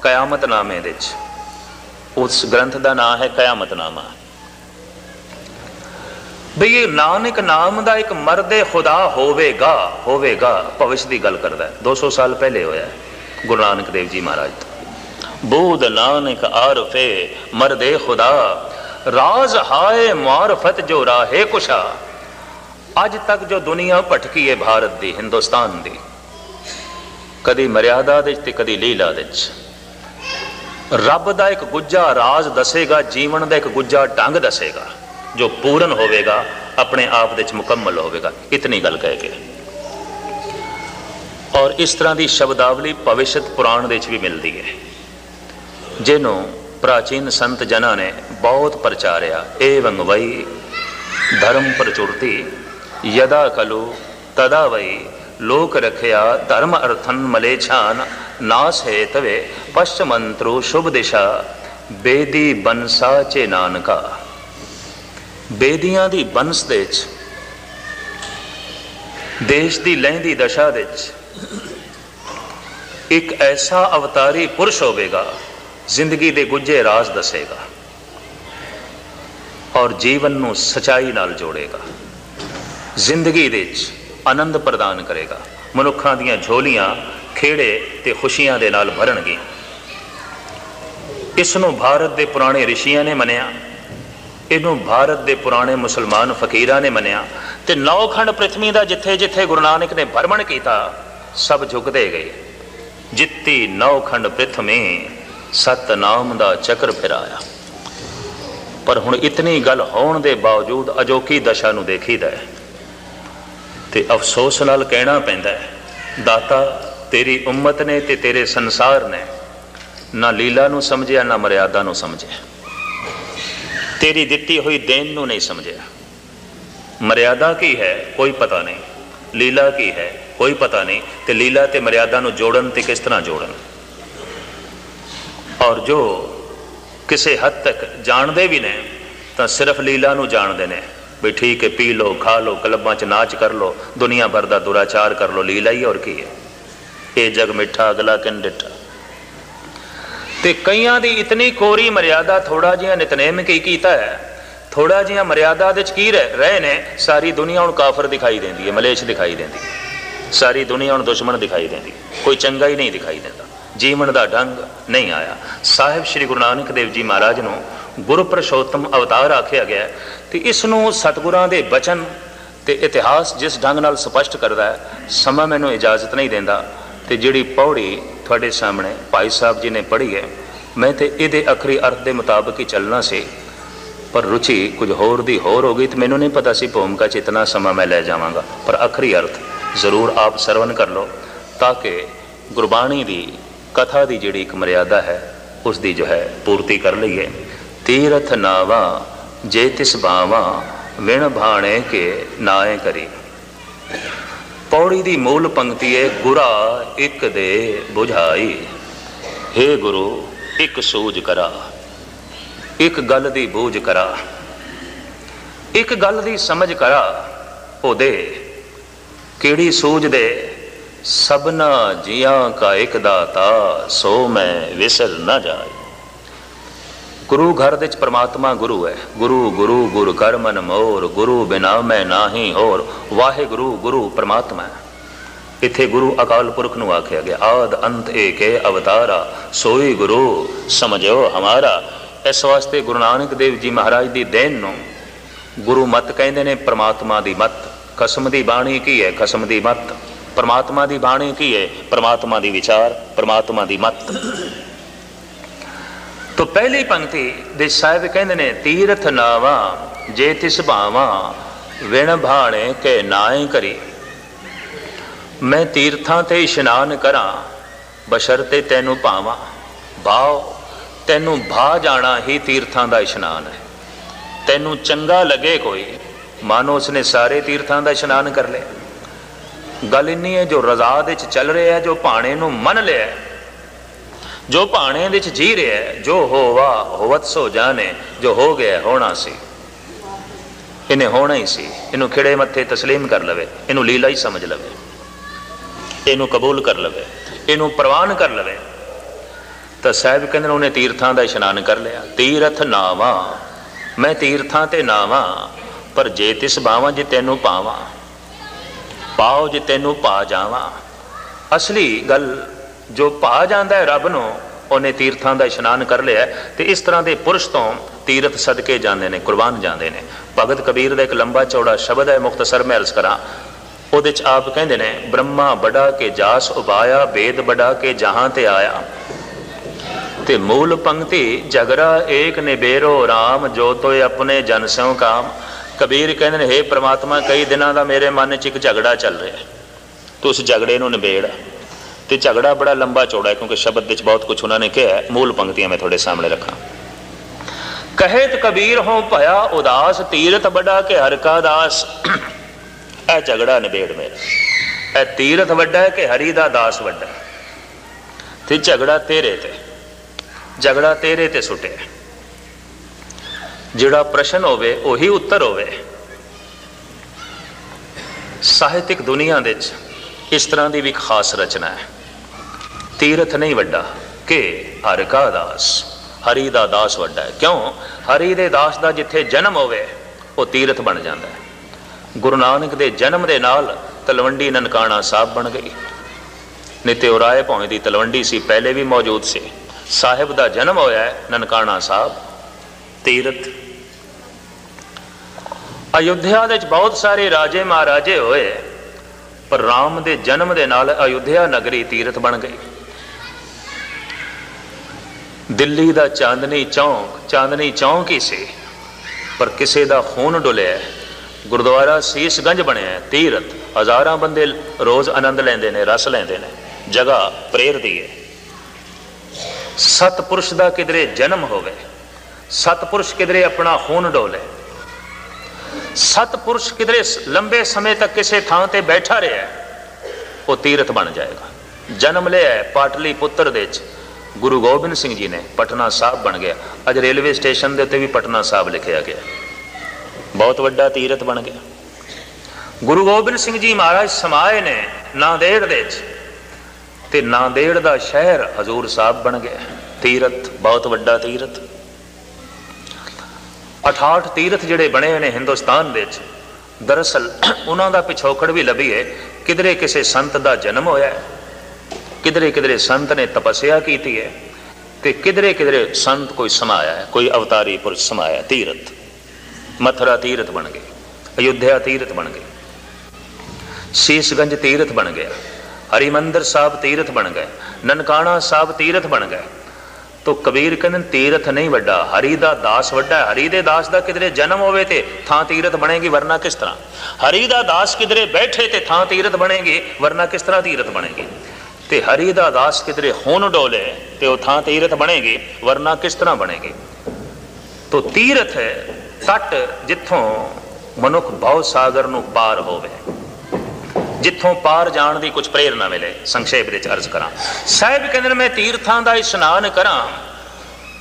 कयामतनामे दे च, उस ग्रंथ का नाम है कयामतनामा। बई ये नानक नाम का एक मरदे खुदा होवेगा, होवेगा भविष्य की गल करता है। 200 साल पहले होया है गुरु नानक देव जी महाराज तो। बूद नानक आरफे मरदे खुदा, राज हाय मारफत जो राहे कुशा। अज तक जो दुनिया भटकी है भारत दी, हिंदुस्तान दी, कदी मर्यादा दे ते कदी लीला दे, रब दा एक गुज्जा राज दसेगा, जीवन का एक गुज्जा ढंग दसेगा जो पूर्ण होवेगा, अपने आप दे मुकम्मल होवेगा। इतनी गल कह के, और इस तरह की शब्दावली भविष्य पुराण दे भी मिलती है, जिन्हों प्राचीन संत जना ने बहुत प्रचारिया। एवं वही धर्म प्रचुरती यदा कलु तदा वही लोक रखया धर्म अर्थन मलेछान नास है तवे पश्च मंत्रो शुभ दिशा बेदी बनसा चे नानका। बेदियां दी ਬੰਸ ਦੇ ਵਿੱਚ देश की लहंदी दशा दे एक ऐसा अवतारी पुरुष होगा जिंदगी के गुझे राज दसेगा और जीवन को सच्चाई नाल जोड़ेगा, जिंदगी दे आनंद प्रदान करेगा, मनुखों दीयां झोलियां खेड़े ते खुशियां दे नाल भरनगियां। इसनों भारत के पुराने ऋषियां ने मनिया, इनू भारत के पुराने मुसलमान फकीरां ने मनिया ते नौखंड पृथ्वी का जिथे जिथे गुरु नानक ने भ्रमण किया सब झुकते गए। जित्ती नौखंड पृथ्वी सतनाम दा चक्र फिराया। पर हुण इतनी गल होने के बावजूद अजोकी दशा नूं देखीदा है ते अफसोस नाल कहना पैंदा है, दाता तेरी उम्मत ने ते तेरे संसार ने ना लीला नूं समझिया ना मर्यादा नूं समझिया, तेरी दिती हुई देन नूं नहीं समझिया। मर्यादा की है कोई पता नहीं, लीला की है कोई पता नहीं, ते लीला ते मर्यादा नूं जोड़न ते किस तरह जोड़न। और जो किसी हद तक जानते भी ने तो सिर्फ लीला नूं जानते ने भी ठीक है, पी लो खा लो क्लबां च नाच कर लो, दुनिया भर का दुराचार कर लो, लीला ही और की है। ये जग मिठा अगला किन डिठा। ते कईयां दी इतनी कोरी मर्यादा, थोड़ा जिहा नितनेम की कीता है, थोड़ा जिहा मर्यादा दे की रहे ने, सारी दुनिया हुण काफर दिखाई देंदी है, मलेश दिखाई देंदी है, सारी दुनिया हुण दुश्मन दिखाई देंदी, कोई चंगा ही नहीं दिखाई देता, जीवन का ढंग नहीं आया। साहिब श्री गुरु नानक देव जी महाराज नूं गुरु पुरुषोत्तम अवतार आख्या गया तो इसनूं सतगुरां दे बचन ते इतिहास जिस ढंग नाल स्पष्ट करता है, समा मैनूं इजाजत नहीं देंदा। ते जिहड़ी पौड़ी तुहाडे सामने भाई साहब जी ने पढ़ी है, मैं तो ये अखरी अर्थ के मुताबिक ही चलना सी, पर रुचि कुछ होर दी होर हो गई तो मैनूं नहीं पता सी भूमिका च इतना समा मैं लै जावांगा। पर अखरी अर्थ जरूर आप सरवण कर लो ताकि गुरबाणी की कथा की जिहड़ी एक मर्यादा है उसकी जो है पूर्ति कर लईए। तीरथ नावा जे तिस बावा विण भाणे के नाए करी। पौड़ी की मूल पंक्ति है, गुरा एक दे बुझाई, हे गुरु एक सूझ करा, एक गल दी बूझ करा, एक गल दी समझ करा, ओ दे केड़ी सूझ दे, सबना जिया का एक दाता सो मैं विसर न जाए। गुरु घर दे परमात्मा गुरु है, गुरु गुरु गुरु कर मन मोर, गुरु बिना मैं नाही होर। वाहे गुरु गुरु परमात्मा है। इत्थे गुरु अकाल पुरख नूं आख्या गया, आद अंत एक है अवतारा, सोई गुरु समझो हमारा। इस वास्ते गुरु नानक देव जी महाराज की देन नूं गुरु मत कहंदे ने, परमात्मा दी मत। खसम दी बाणी की है, खसम दी मत। परमात्मा दी बाणी की है, परमात्मा दी विचार, परमात्मा दी मत। तो पहली पंक्ति दे साहिब कहंदे ने, तीरथ नावा जे तिस भावा विण भाणे के नाए करी। मैं तीर्थां ते इशनान करा बशरते तैनू भावां। भाव तैनू भा जाना ही तीर्थां दा इशनान है। तैनू चंगा लगे कोई, मानो उसने सारे तीर्थां दा इशनान कर लिया। गल इन्नी है, जो रज़ा दे चल रहा है, जो भाणे नू मन लिया, जो भाणे दे जी रहा है, जो होवा होवत सो जाने, जो हो गया होना सी, इन्हें होना ही सी। इनू खिड़े मत्थे तस्लीम कर लवे, इनू लीला ही समझ लवे, इनू कबूल कर लवे, इनू प्रवान कर लवे। तो साहिब कहते हैं उन्हें तीर्थां दा इशनान कर लिया। तीरथ नावा, मैं तीर्थां ते नावा, पर जे तिस बावा जे तैनू पावा, पाओ जे तैनू पा जावा। असली गल जो पा जाता है रब नूं, उन्हें तीर्थां दा इशनान कर लिया। तो इस तरह के पुरुष तो तीरथ सदके जाते हैं, कुर्बान जाते हैं। भगत कबीर का एक लंबा चौड़ा शब्द है, मुख्तसर मैं अर्ज करा। उहदे च आप कहते हैं, ब्रह्मा बड़ा के जास उबाया, वेद बड़ा के जहां ते आया। ते मूल पंक्ति, जगरा एक निबेरो राम, जो तो अपने जन स्यों काम। कबीर कहते हैं, हे परमात्मा कई दिनों का मेरे मन च एक झगड़ा चल रहा है, तो उस झगड़े नूं निबेड़। तो झगड़ा बड़ा लंबा चौड़ा है, क्योंकि शब्द विच बहुत कुछ उन्होंने कहा है। मूल पंक्तियां मैं थोड़े सामने रखा। कहत कबीर हो भया उदास, तीरथ बड़ा के हर का दास। यह झगड़ा निबेड़ मेरा। ਇਹ ਤੀਰਥ ਵੱਡਾ ਹੈ ਕਿ ਹਰੀ ਦਾ ਦਾਸ ਵੱਡਾ ਹੈ? ਤੇ ਝਗੜਾ ਤੇਰੇ ਤੇ, ਝਗੜਾ ਤੇਰੇ ਤੇ ਸੁੱਟਿਆ। ਜਿਹੜਾ ਪ੍ਰਸ਼ਨ ਹੋਵੇ ਉਹੀ ਉੱਤਰ ਹੋਵੇ। ਸਾਹਿਤਿਕ ਦੁਨੀਆ ਦੇ ਵਿੱਚ ਇਸ ਤਰ੍ਹਾਂ ਦੀ ਵੀ ਇੱਕ ਖਾਸ ਰਚਨਾ ਹੈ। ਤੀਰਥ ਨਹੀਂ ਵੱਡਾ ਕਿ ਹਰਿ ਕਾ ਦਾਸ, ਹਰੀ ਦਾ ਦਾਸ ਵੱਡਾ ਹੈ। ਕਿਉਂ? ਹਰੀ ਦੇ ਦਾਸ ਦਾ ਜਿੱਥੇ ਜਨਮ ਹੋਵੇ ਉਹ ਤੀਰਥ ਬਣ ਜਾਂਦਾ ਹੈ। ਗੁਰੂ ਨਾਨਕ ਦੇ ਜਨਮ ਦੇ ਨਾਲ ਤਲਵੰਡੀ ਨਨਕਾਣਾ ਸਾਹਿਬ ਬਣ ਗਈ। ਨਿਤਿਓ ਰਾਏ ਭਾਵੇਂ ਦੀ ਤਲਵੰਡੀ ਸੀ, ਪਹਿਲੇ ਵੀ ਮੌਜੂਦ ਸੀ। ਸਾਹਿਬ ਦਾ ਜਨਮ ਹੋਇਆ ਹੈ ਨਨਕਾਣਾ ਸਾਹਿਬ, ਤੀਰਥ। ਅਯੁੱਧਿਆ ਦੇ ਵਿੱਚ ਬਹੁਤ ਸਾਰੇ ਰਾਜੇ ਮਹਾਰਾਜੇ ਹੋਏ, ਪਰ ਰਾਮ ਦੇ ਜਨਮ ਦੇ ਨਾਲ ਅਯੁੱਧਿਆ ਨਗਰੀ ਤੀਰਥ ਬਣ ਗਈ। ਦਿੱਲੀ ਦਾ ਚਾਂਦਨੀ ਚੌਂਕ ਹੀ ਸੀ, ਪਰ ਕਿਸੇ ਦਾ ਖੂਨ ਡੁੱਲਿਆ। ਗੁਰਦੁਆਰਾ ਸੀਸਗੰਜ ਬਣਿਆ ਤੀਰਥ। ਹਜ਼ਾਰਾਂ ਬੰਦੇ ਰੋਜ਼ ਆਨੰਦ ਲੈਂਦੇ ਨੇ, ਰਸ ਲੈਂਦੇ ਨੇ, ਜਗ੍ਹਾ ਪ੍ਰੇਰਦੀ ਹੈ। ਸਤਪੁਰਸ਼ ਦਾ ਕਿਧਰੇ ਜਨਮ ਹੋਵੇ, ਸਤਪੁਰਸ਼ ਕਿਧਰੇ ਆਪਣਾ ਖੂਨ ਡੋਲੇ, ਸਤਪੁਰਸ਼ ਕਿਧਰੇ ਲੰਬੇ ਸਮੇਂ ਤੱਕ ਕਿਸੇ ਥਾਂ ਤੇ ਬੈਠਾ ਰਿਹਾ, ਉਹ ਤੀਰਥ ਬਣ ਜਾਏਗਾ। ਜਨਮ ਲਿਆ ਪਾਟਲੀ ਪੁੱਤਰ ਦੇ ਵਿੱਚ, ਗੁਰੂ ਗੋਬਿੰਦ ਸਿੰਘ ਜੀ ਨੇ, ਪਟਨਾ ਸਾਹਿਬ ਬਣ ਗਿਆ। ਅੱਜ ਰੇਲਵੇ ਸਟੇਸ਼ਨ ਦੇ ਉੱਤੇ ਵੀ ਪਟਨਾ ਸਾਹਿਬ ਲਿਖਿਆ ਗਿਆ, ਬਹੁਤ ਵੱਡਾ ਤੀਰਥ ਬਣ ਗਿਆ। ਗੁਰੂ ਗੋਬਿੰਦ ਸਿੰਘ ਜੀ ਮਹਾਰਾਜ ਸਮਾਏ ਨੇ ਨਾਂਦੇੜ ਦੇ ਵਿੱਚ, ਤੇ ਨਾਂਦੇੜ ਦਾ ਸ਼ਹਿਰ ਹਜ਼ੂਰ ਸਾਹਿਬ ਬਣ ਗਿਆ, ਤੀਰਥ, ਬਹੁਤ ਵੱਡਾ ਤੀਰਥ। 68 ਤੀਰਥ ਜਿਹੜੇ ਬਣੇ ਹੋਏ ਨੇ ਹਿੰਦੁਸਤਾਨ ਦੇ ਵਿੱਚ, ਦਰਅਸਲ ਉਹਨਾਂ ਦਾ ਪਿਛੋਕੜ ਵੀ ਲੱਭੀਏ। ਕਿਧਰੇ ਕਿਸੇ ਸੰਤ ਦਾ ਜਨਮ ਹੋਇਆ, ਕਿਧਰੇ ਕਿਧਰੇ ਸੰਤ ਨੇ ਤਪੱਸਿਆ ਕੀਤੀ ਹੈ, ਤੇ ਕਿਧਰੇ ਕਿਧਰੇ ਸੰਤ ਕੋਈ ਸਮਾਇਆ ਹੈ, ਕੋਈ ਅਵਤਾਰੀ ਪੁਰਸ਼ ਸਮਾਇਆ। ਤੀਰਥ, ਮਥੁਰਾ ਤੀਰਥ ਬਣ ਗਈ, ਅਯੁੱਧਿਆ ਤੀਰਥ ਬਣ ਗਈ, ਸੀਸਗੰਜ ਤੀਰਥ ਬਣ ਗਿਆ, ਹਰਿਮੰਦਰ ਸਾਹਿਬ ਤੀਰਥ ਬਣ ਗਏ, ਨਨਕਾਣਾ ਸਾਹਿਬ ਤੀਰਥ ਬਣ ਗਏ। ਤੋ ਕਬੀਰ ਕਹਿੰਦੇ ਤੀਰਥ ਨਹੀਂ ਵੱਡਾ, ਹਰੀ ਦਾ ਦਾਸ ਵੱਡਾ। ਹਰੀ ਦੇ ਦਾਸ ਦਾ ਕਿਧਰੇ ਜਨਮ ਹੋਵੇ ਤੇ ਥਾਂ ਤੀਰਥ ਬਣੇਗੀ, ਵਰਨਾ ਕਿਸ ਤਰ੍ਹਾਂ? ਹਰੀ ਦਾ ਦਾਸ ਕਿਧਰੇ ਬੈਠੇ ਤੇ ਥਾਂ ਤੀਰਥ ਬਣੇਗੀ, ਵਰਨਾ ਕਿਸ ਤਰ੍ਹਾਂ ਤੀਰਥ ਬਣੇਗੀ? ਤੇ ਹਰੀ ਦਾ ਦਾਸ ਕਿਧਰੇ ਖੂਨ ਡੋਲੇ ਤੇ ਉਹ ਥਾਂ ਤੀਰਥ ਬਣੇਗੀ, ਵਰਨਾ ਕਿਸ ਤਰ੍ਹਾਂ ਬਣੇਗੀ? ਤੋ ਤੀਰਥ ਹੈ ਤੱਟ ਜਿੱਥੋਂ ਮਨੁੱਖ ਭਵ ਸਾਗਰ ਨੂੰ ਪਾਰ ਹੋਵੇ, ਜਿੱਥੋਂ ਪਾਰ ਜਾਣ ਦੀ ਕੁਝ ਪ੍ਰੇਰਨਾ ਮਿਲੇ। ਸੰਖੇਪ ਵਿੱਚ ਅਰਜ਼ ਕਰਾਂ, ਸਾਹਿਬ ਕਹਿੰਦੇ ਨੇ ਮੈਂ ਤੀਰਥਾਂ ਦਾ ਇਸ਼ਨਾਨ ਕਰਾਂ,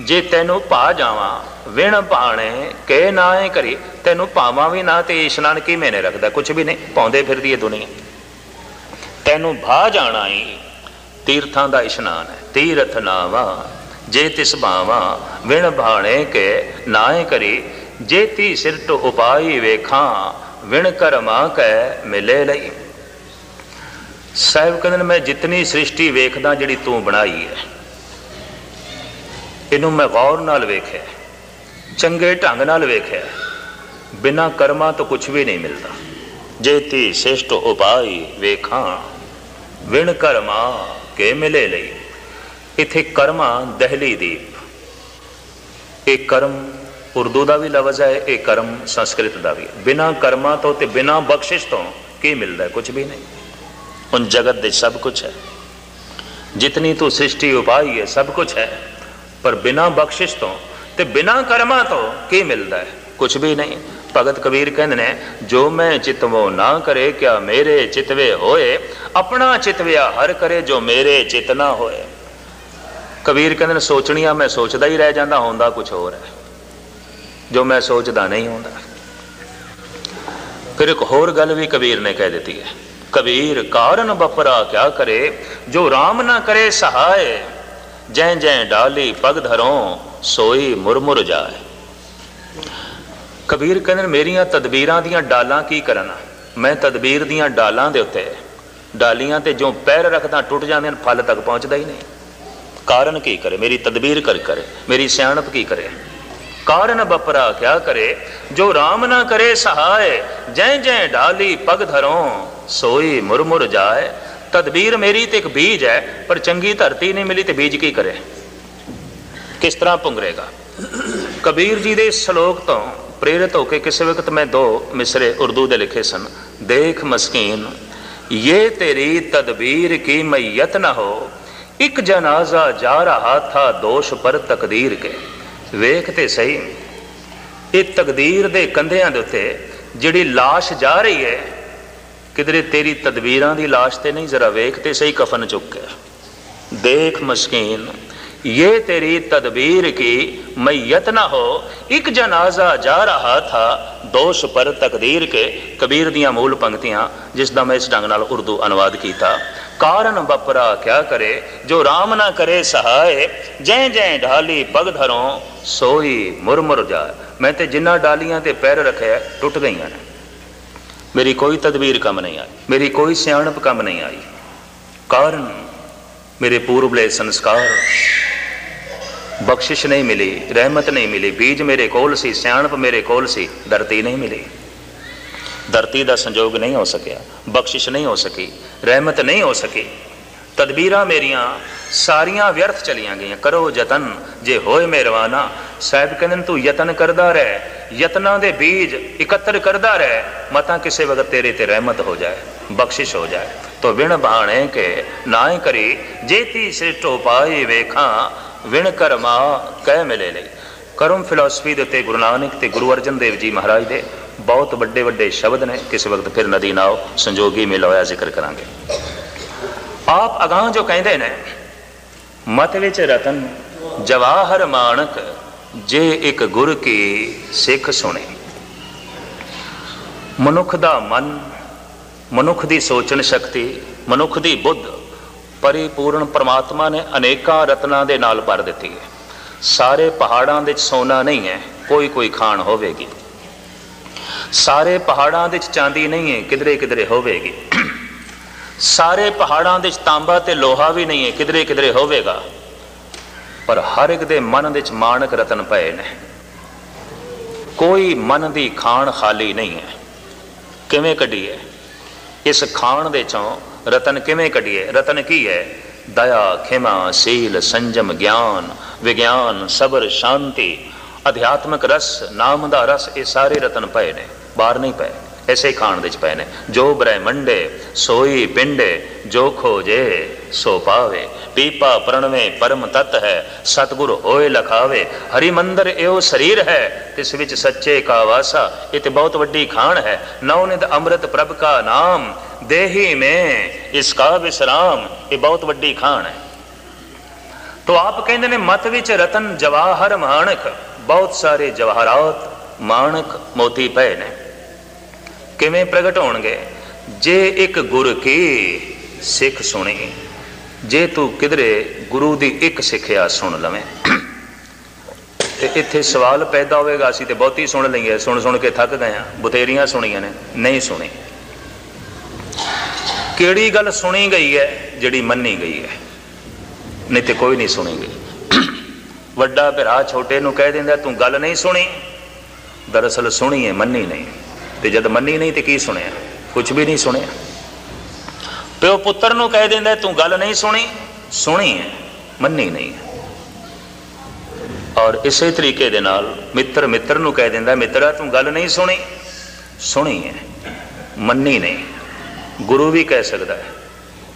ਜੇ ਤੈਨੂੰ ਭਾ ਜਾਵਾਂ ਵਿਣ ਭਾਣੇ ਕੇ ਨਾਏ ਕਰੀ। ਤੈਨੂੰ ਭਾਵਾਂ ਵੀ ਨਾ ਤੇ ਇਸ਼ਨਾਨ ਕੀ ਮੈਨੇ ਰੱਖਦਾ? ਕੁਝ ਵੀ ਨਹੀਂ, ਪਾਉਂਦੇ ਫਿਰਦੀ ਹੈ ਦੁਨੀਆ। ਤੈਨੂੰ ਭਾ ਜਾਣਾ ਹੀ ਤੀਰਥਾਂ ਦਾ ਇਸ਼ਨਾਨ ਹੈ। ਤੀਰਥ ਨਾਵਾ ਜੇ ਤਿਸ ਭਾਵਾਂ ਵਿਣ ਭਾਣੇ ਕੇ ਨਾਏ ਕਰੀ। ਜੇ ਤੀ ਸਿਰਟ ਉਪਾਈ ਵੇਖਾਂ ਵਿਣ ਕਰਮਾ ਕੈ ਮਿਲੇ ਲਈ। ਸਾਹਿਬ ਕਹਿੰਦੇ ਮੈਂ ਜਿਤਨੀ ਸ੍ਰਿਸ਼ਟੀ ਵੇਖਦਾ ਜਿਹੜੀ ਤੂੰ ਬਣਾਈ ਹੈ, ਇਹਨੂੰ ਮੈਂ ਗੌਰ ਨਾਲ ਵੇਖਿਆ, ਚੰਗੇ ਢੰਗ ਨਾਲ ਵੇਖਿਆ, ਬਿਨਾਂ ਕਰਮਾਂ ਤੋਂ ਕੁਝ ਵੀ ਨਹੀਂ ਮਿਲਦਾ। ਜੇ ਤੀ ਸਿਰਟ ਉਪਾਈ ਵੇਖਾਂ ਵਿਣ ਕਰਮਾ ਕੇ ਮਿਲੇ ਲਈ। ਇੱਥੇ ਕਰਮਾ ਦਹਿਲੀ ਦੀਪ, ਇਹ ਕਰਮ ਉਰਦੂ ਦਾ ਵੀ ਲਫ਼ਜ਼ ਹੈ, ਇਹ ਕਰਮ ਸੰਸਕ੍ਰਿਤ ਦਾ ਵੀ। ਬਿਨਾਂ ਕਰਮਾਂ ਤੋਂ ਤੇ ਬਿਨਾਂ ਬਖਸ਼ਿਸ਼ ਤੋਂ ਕੀ ਮਿਲਦਾ? ਕੁਝ ਵੀ ਨਹੀਂ। उन जगत दे सब कुछ है, जितनी तू सृष्टि उपाई है सब कुछ है, पर बिना बख्शिश तो ते बिना कर्मा तो की मिलता है? कुछ भी नहीं। भगत कबीर कहते ने जो मैं चितवो ना करे क्या मेरे चितवे होए, अपना चितविया हर करे जो मेरे चित ना होए। कबीर कहते ने सोचनिया मैं सोचता ही रह जाता, होंदा कुछ होर है, जो मैं सोचता नहीं होंदा। फिर एक होर गल भी कबीर ने कह दी है, कबीर कारण बपरा क्या करे जो राम ना करे सहाय। जै जै डाली पग धरों सोई मुरमुर जाए। कबीर कहते मेरिया तदबीरां दियां डालां की करना, मैं तदबीर दियां डालां दे उत्ते डालियां ते जो पैर रखदा टुट जांदे ने, फल तक पहुंचदा ही नहीं। कारण की करे? मेरी तदबीर कर करे, मेरी सियाणप की करे? कारण बपरा क्या करे जो राम ना करे सहाय। जै जै डाली पग धरों सोई मुरमुर जाए। तदबीर मेरी तो एक बीज है, पर चंगी धरती नहीं मिली तो बीज की करे, किस तरह पुंगरेगा? कबीर जी दे श्लोक तो प्रेरित होकर किसी वक्त मैं 2 मिसरे उर्दू दे लिखे सन। देख मस्कीन ये तेरी तदबीर की मैयत न हो, एक जनाजा जा रहा था दोष पर तकदीर के। ਵੇਖ ਤੇ ਸਹੀ, ਇਹ ਤਕਦੀਰ ਦੇ ਕੰਧਿਆਂ ਦੇ ਉੱਤੇ ਜਿਹੜੀ ਲਾਸ਼ ਜਾ ਰਹੀ ਹੈ, किधरे तेरी तदबीरां दी लाश ते नहीं, जरा वेख ते सही कफन चुक के, देख मस्कीन ये तेरी तदबीर की मैयत ना हो। एक जनाजा जा रहा था दोष पर तकदीर के, कबीर दियां मूल पंक्तियां जिसका मैं इस ढंग नाल उर्दू अनुवाद किया। कारण बपरा क्या करे जो राम ना करे सहाय, जै जै ढाली पग धरों सोई मुरमुर जाए। मैं ते जिन्ना डालियां ते पैर रखे टुट गई ने, मेरी कोई तदबीर कम नहीं आई, मेरी कोई सियाणप कम नहीं आई। कारण मेरे पूर्वले संस्कार, बख्शिश नहीं मिली, रहमत नहीं मिली। बीज मेरे कोल सी, सियाणप मेरे कोल सी, धरती नहीं मिली। धरती का संजोग नहीं हो सकिया, बख्शिश नहीं हो सकी, रहमत नहीं हो सकी। तदबीरां मेरियां सारियां व्यर्थ चलियां गई। करो जतन जे होए मेहरबाना। साहब कहते तू यतन करदा रह, यतना दे बीज इकत्र करदा रह, मता किसी वक्त तेरे ते रहमत हो जाए, बख्शिश हो जाए। तो विण बाणे के नाए करी, जेती सिटो पाई वेखा, विण कर मां कह मिले ले। करम फिलोसफी दे उत्ते गुरु नानक ते गुरु अर्जन देव जी महाराज दे बहुत वड्डे वड्डे शब्द ने। किसी वक्त फिर नदी नाओ संजोगी मेल होया जिक्र करांगे। आप अगां जो कहते ने, मत विच रतन जवाहर माणक, जे एक गुर की सिख सुने। मनुख दा मन, मनुख दी सोचन शक्ति, मनुख दी बुद्ध परिपूर्ण परमात्मा ने अनेकां रत्नां दे नाल भर दित्ती है। सारे पहाड़ां दे सोना नहीं है, कोई कोई खान होवेगी। सारे पहाड़ां दे चांदी नहीं है, किधरे किधरे होवेगी। सारे पहाड़ां दे तांबा ते लोहा भी नहीं है, किधरे किधरे होवेगा। पर हर एक दे मन दे माणक रतन पए ने। कोई मन दी खान खाली नहीं है। किवें कढी है इस खान दे चों रतन, किवें कढिए? रतन की है? दया, खिमा, सील, संजम, ज्ञान, विज्ञान, सबर, शांति, अध्यात्मक रस, नाम दा रस, ये सारे रतन पए ने, बाहर नहीं पए। ऐसे ही खान दे पए ने। जो ब्रह्मंडे सोई पिंडे, जो खोजे सो पावे। पीपा प्रणवे परम तत् है, सतगुर होए लखावे। हरि मंदिर एवं शरीर है, तिस विच सच्चे का वासा। ये तो बहुत वड्डी खान है। नवनिध अमृत प्रभ का नाम, देही में इसका विश्राम। ये बहुत वड्डी खान है। तो आप कहते ने मत विच रतन जवाहर माणक, बहुत सारे जवाहरात माणक मोती पए ने। किवें प्रगट होणगे? जे एक गुर की सिख सुनी। जे तू किधरे गुरु दी एक सिक्ख्या सुन लवें ते इत्थे सवाल पैदा होएगा, असीं ते बहुती सुन लई है, सुन सुन के थक गए, बथेरियां सुनियां ने, नहीं सुनी। किहड़ी गल सुनी गई है जिहड़ी मन्नी गई है? नहीं तो कोई नहीं सुनी गई। वड्डा भरा छोटे नूं कह दिंदा तू गल नहीं सुनी, दरअसल सुनी है, मन्नी नहीं। तो जब मन्नी नहीं तो की सुनिया? कुछ भी नहीं सुनिया। प्यो पुत्र नूं कह दिंदा तू गल नहीं सुनी, सुनी है, मन्नी नहीं है। और इसे तरीके दे नाल मित्र मित्र नूं कह दिंदा मित्रा तू गल नहीं सुनी, सुनी है, मन्नी नहीं। गुरु भी कह सकता है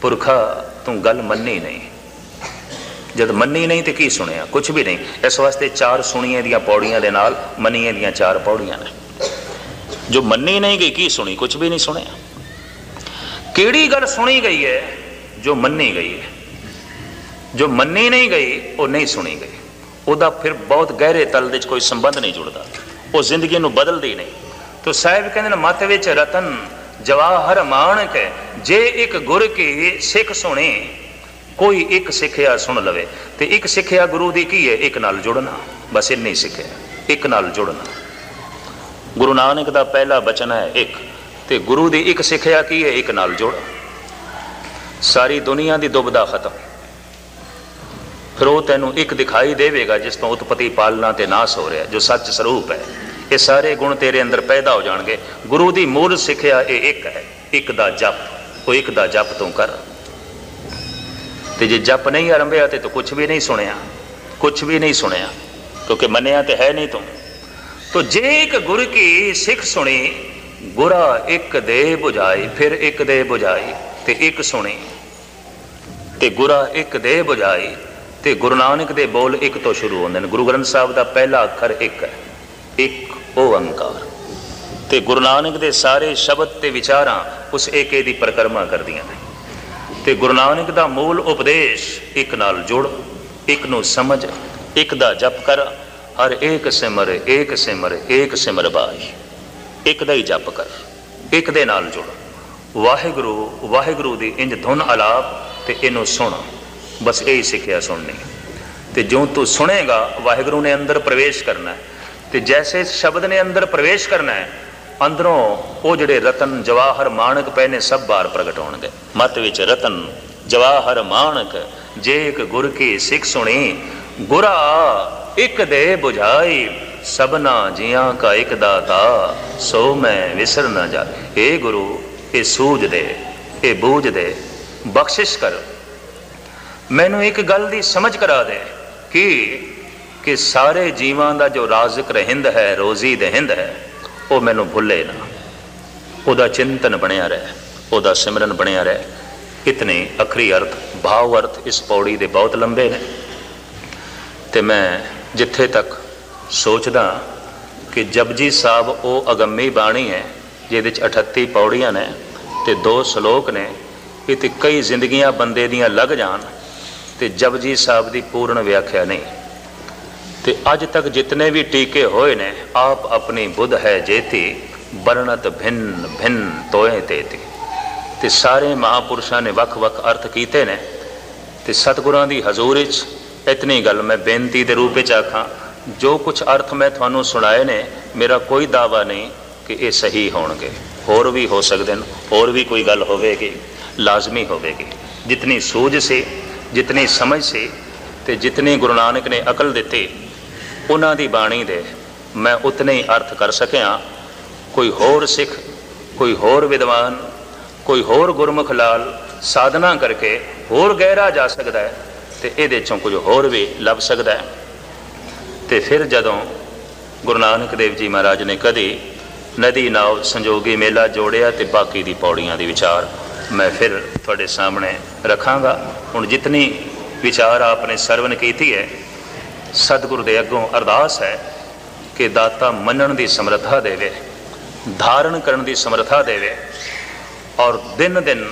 पुरखा तू गल मन्नी नहीं। जब मन्नी नहीं तो की सुनिया? कुछ भी नहीं। इस वास्ते चार सुनिए दियां पौड़ियां दे नाल मन्निए दियां चार पौड़ियां ने। जो मन्नी नहीं गई की सुनी? कुछ भी नहीं सुनिया। केड़ी गल सुनी गई है? जो मन्नी गई है। जो मन्नी नहीं गई वो नहीं सुनी गई। ਉਹਦਾ फिर बहुत गहरे तल ਦੇ कोई संबंध नहीं जुड़ता, वो जिंदगी ਨੂੰ बदलदी नहीं। तो साहिब कहते हैं मत विच रतन जवाहर माणक, जे एक गुर की सिख सुने। कोई एक सिक्ख्या सुन लवे तो एक सिक्ख्या गुरु दी की है? एक नाल जुड़ना, बस इन्नी सिक्ख्या, एक नाल जुड़ना। गुरु नानक दा पहला बचन है एक, ते गुरु दी एक सिक्ख्या की है? एक नाल जुड़। सारी दुनिया दी दुबदा खत्म। फिर वो तेनों एक दिखाई देवेगा जिस तो उत्पत्ति पालना ते नाश हो रहा है, जो सच स्वरूप है। ये सारे गुण तेरे अंदर पैदा हो जाएंगे। गुरु दी मूल सिक्ख्या ये एक है, एक दा जप। वो एक दा जप तू कर। ते जे जप नहीं आरंभिया तो कुछ भी नहीं सुनिया, कुछ भी नहीं सुनिया, क्योंकि मनिया तो है नहीं तुम। तो जे एक गुरु की सिख सुनी, गुरा एक दे बुझाई, फिर एक दे बुझाई ते एक सुनी, ते गुरा एक दे बुझाई। ते गुरु नानक दे बोल एक तो शुरू होंदे ने। गुरु ग्रंथ साहब का पहला अखर एक है, एक ओंकार। ਤੇ ਗੁਰੂ ਨਾਨਕ ਦੇ ਸਾਰੇ ਸ਼ਬਦ ਤੇ ਵਿਚਾਰਾਂ ਉਸ ਏਕੇ ਦੀ ਪਰਿਕਰਮਾ ਕਰਦੀਆਂ ਨੇ। ਤੇ ਗੁਰੂ ਨਾਨਕ ਦਾ ਮੂਲ ਉਪਦੇਸ਼ ਇੱਕ ਨਾਲ ਜੁੜ, ਇੱਕ ਨੂੰ ਸਮਝ, ਇੱਕ ਦਾ ਜਪ ਕਰ, ਹਰ ਏਕ ਸਿਮਰ ਏਕ ਸਿਮਰ ਏਕ ਸਿਮਰ ਬਾਈ। ਇੱਕ ਦਾ ਹੀ ਜਪ ਕਰ, ਇੱਕ ਦੇ ਨਾਲ ਜੁੜ, ਵਾਹਿਗੁਰੂ ਵਾਹਿਗੁਰੂ ਦੀ ਇੰਜ ਧੁਨ ਆਲਾਪ ਤੇ ਇਹਨੂੰ ਸੁਣ। ਬਸ ਇਹੀ ਸਿੱਖਿਆ ਸੁਣਨੀ। ਤੇ ਜੋ ਤੂੰ ਸੁਣੇਗਾ ਵਾਹਿਗੁਰੂ ਨੇ ਅੰਦਰ ਪ੍ਰਵੇਸ਼ ਕਰਨਾ ਹੈ। ਤੇ ਜੈਸੇ ਸ਼ਬਦ ਨੇ ਅੰਦਰ ਪ੍ਰਵੇਸ਼ ਕਰਨਾ ਹੈ, ਅੰਦਰੋਂ ਉਹ ਜਿਹੜੇ ਰਤਨ ਜਵਾਹਰ ਮਾਣਕ ਪਏ ਨੇ ਸਭ ਬਾਹਰ ਪ੍ਰਗਟ ਹੋਣਗੇ। ਮਤ ਵਿੱਚ ਰਤਨ ਜਵਾਹਰ ਮਾਣਕ ਜੇ ਇੱਕ ਗੁਰ ਕੀ ਸਿੱਖ ਸੁਣੀ, ਗੁਰਾ ਇੱਕ ਦੇ ਬੁਝਾਈ ਸਭਨਾ ਜੀਆਂ ਕਾ ਇੱਕ ਦਾਤਾ ਸੋ ਮੈਂ ਵਿਸਰ ਨਾ ਜਾ। ਇਹ ਗੁਰੂ ਇਹ ਸੂਝ ਦੇ, ਇਹ ਬੂਝ ਦੇ, ਬਖਸ਼ਿਸ਼ ਕਰ, ਮੈਨੂੰ ਇੱਕ ਗੱਲ ਦੀ ਸਮਝ ਕਰਾ ਦੇ ਕਿ ਸਾਰੇ ਜੀਵਾਂ ਦਾ ਜੋ ਰਾਜ਼ਕ ਰਹਿੰਦ ਹੈ, ਰੋਜ਼ੀ ਦਹਿੰਦ ਹੈ, ਉਹ ਮੈਨੂੰ ਭੁੱਲੇ ਨਾ। ਉਹਦਾ ਚਿੰਤਨ ਬਣਿਆ ਰਹੇ, ਉਹਦਾ ਸਿਮਰਨ ਬਣਿਆ ਰਹੇ। ਇਤਨੇ ਅਖਰੀ ਅਰਥ ਭਾਵ ਅਰਥ ਇਸ ਪੌੜੀ ਦੇ ਬਹੁਤ ਲੰਬੇ ਨੇ। ਤੇ ਮੈਂ ਜਿੱਥੇ ਤੱਕ ਸੋਚਦਾ ਕਿ ਜਪਜੀ ਸਾਹਿਬ ਉਹ ਅਗੰਮੀ ਬਾਣੀ ਹੈ ਜਿਹਦੇ 'ਚ 38 ਪੌੜੀਆਂ ਨੇ ਤੇ 2 ਸ਼ਲੋਕ ਨੇ। ਇਹ ਤੇ ਕਈ ਜ਼ਿੰਦਗੀਆਂ ਬੰਦੇ ਦੀਆਂ ਲੱਗ ਜਾਣ ਤੇ ਜਪਜੀ ਸਾਹਿਬ ਦੀ ਪੂਰਨ ਵਿਆਖਿਆ ਨਹੀਂ। ਤੇ ਅੱਜ ਤੱਕ ਜਿਤਨੇ ਵੀ ਟੀਕੇ ਹੋਏ ਨੇ, ਆਪ ਆਪਣੀ ਬੁੱਧ ਹੈ ਜੇਤੀ ਬਰਨਤ ਭਿੰਨ ਭਿੰਨ ਤੋਏ ਤੇਤੀ। ਤੇ ਸਾਰੇ ਮਹਾਂਪੁਰਸ਼ਾਂ ਨੇ ਵੱਖ ਵੱਖ ਅਰਥ ਕੀਤੇ ਨੇ। ਤੇ ਸਤਿਗੁਰਾਂ ਦੀ ਹਜ਼ੂਰ ਵਿੱਚ ਇਤਨੀ ਗੱਲ ਮੈਂ ਬੇਨਤੀ ਦੇ ਰੂਪ ਵਿੱਚ ਆਖਾਂ, ਜੋ ਕੁਛ ਅਰਥ ਮੈਂ ਤੁਹਾਨੂੰ ਸੁਣਾਏ ਨੇ, ਮੇਰਾ ਕੋਈ ਦਾਵਾ ਨਹੀਂ ਕਿ ਇਹ ਸਹੀ ਹੋਣਗੇ। ਹੋਰ ਵੀ ਹੋ ਸਕਦੇ ਨੇ, ਹੋਰ ਵੀ ਕੋਈ ਗੱਲ ਹੋਵੇਗੀ, ਲਾਜ਼ਮੀ ਹੋਵੇਗੀ। ਜਿਤਨੀ ਸੂਝ ਸੀ, ਜਿਤਨੀ ਸਮਝ ਸੀ ਤੇ ਜਿਤਨੀ ਗੁਰੂ ਨਾਨਕ ਨੇ ਅਕਲ ਦਿੱਤੀ, ਉਹਨਾਂ ਦੀ ਬਾਣੀ ਦੇ ਮੈਂ ਉਤਨੇ ਹੀ ਅਰਥ ਕਰ ਸਕਿਆ। ਕੋਈ ਹੋਰ ਸਿੱਖ, ਕੋਈ ਹੋਰ ਵਿਦਵਾਨ, ਕੋਈ ਹੋਰ ਗੁਰਮੁਖ ਲਾਲ ਸਾਧਨਾ ਕਰਕੇ ਹੋਰ ਗਹਿਰਾ ਜਾ ਸਕਦਾ ਹੈ ਤੇ ਇਹਦੇ ਚੋਂ ਕੁਝ ਹੋਰ ਵੀ ਲੱਭ ਸਕਦਾ ਹੈ। ਤੇ ਫਿਰ ਜਦੋਂ ਗੁਰੂ ਨਾਨਕ ਦੇਵ ਜੀ ਮਹਾਰਾਜ ਨੇ ਕਦੀ ਨਦੀ ਨਾਵ ਸੰਜੋਗੀ ਮੇਲਾ ਜੋੜਿਆ ਤੇ ਬਾਕੀ ਦੀ ਪੌੜੀਆਂ ਦੀ ਵਿਚਾਰ ਮੈਂ ਫਿਰ ਤੁਹਾਡੇ ਸਾਹਮਣੇ ਰੱਖਾਂਗਾ। ਹੁਣ ਜਿਤਨੀ ਵਿਚਾਰ ਆਪਨੇ ਸਰਵਨ ਕੀਤੀ ਹੈ, ਸਤਿਗੁਰ ਦੇ ਅੱਗੋਂ ਅਰਦਾਸ ਹੈ ਕਿ ਦਾਤਾ ਮੰਨਣ ਦੀ ਸਮਰੱਥਾ ਦੇਵੇ, ਧਾਰਨ ਕਰਨ ਦੀ ਸਮਰੱਥਾ ਦੇਵੇ। ਔਰ ਦਿਨ ਦਿਨ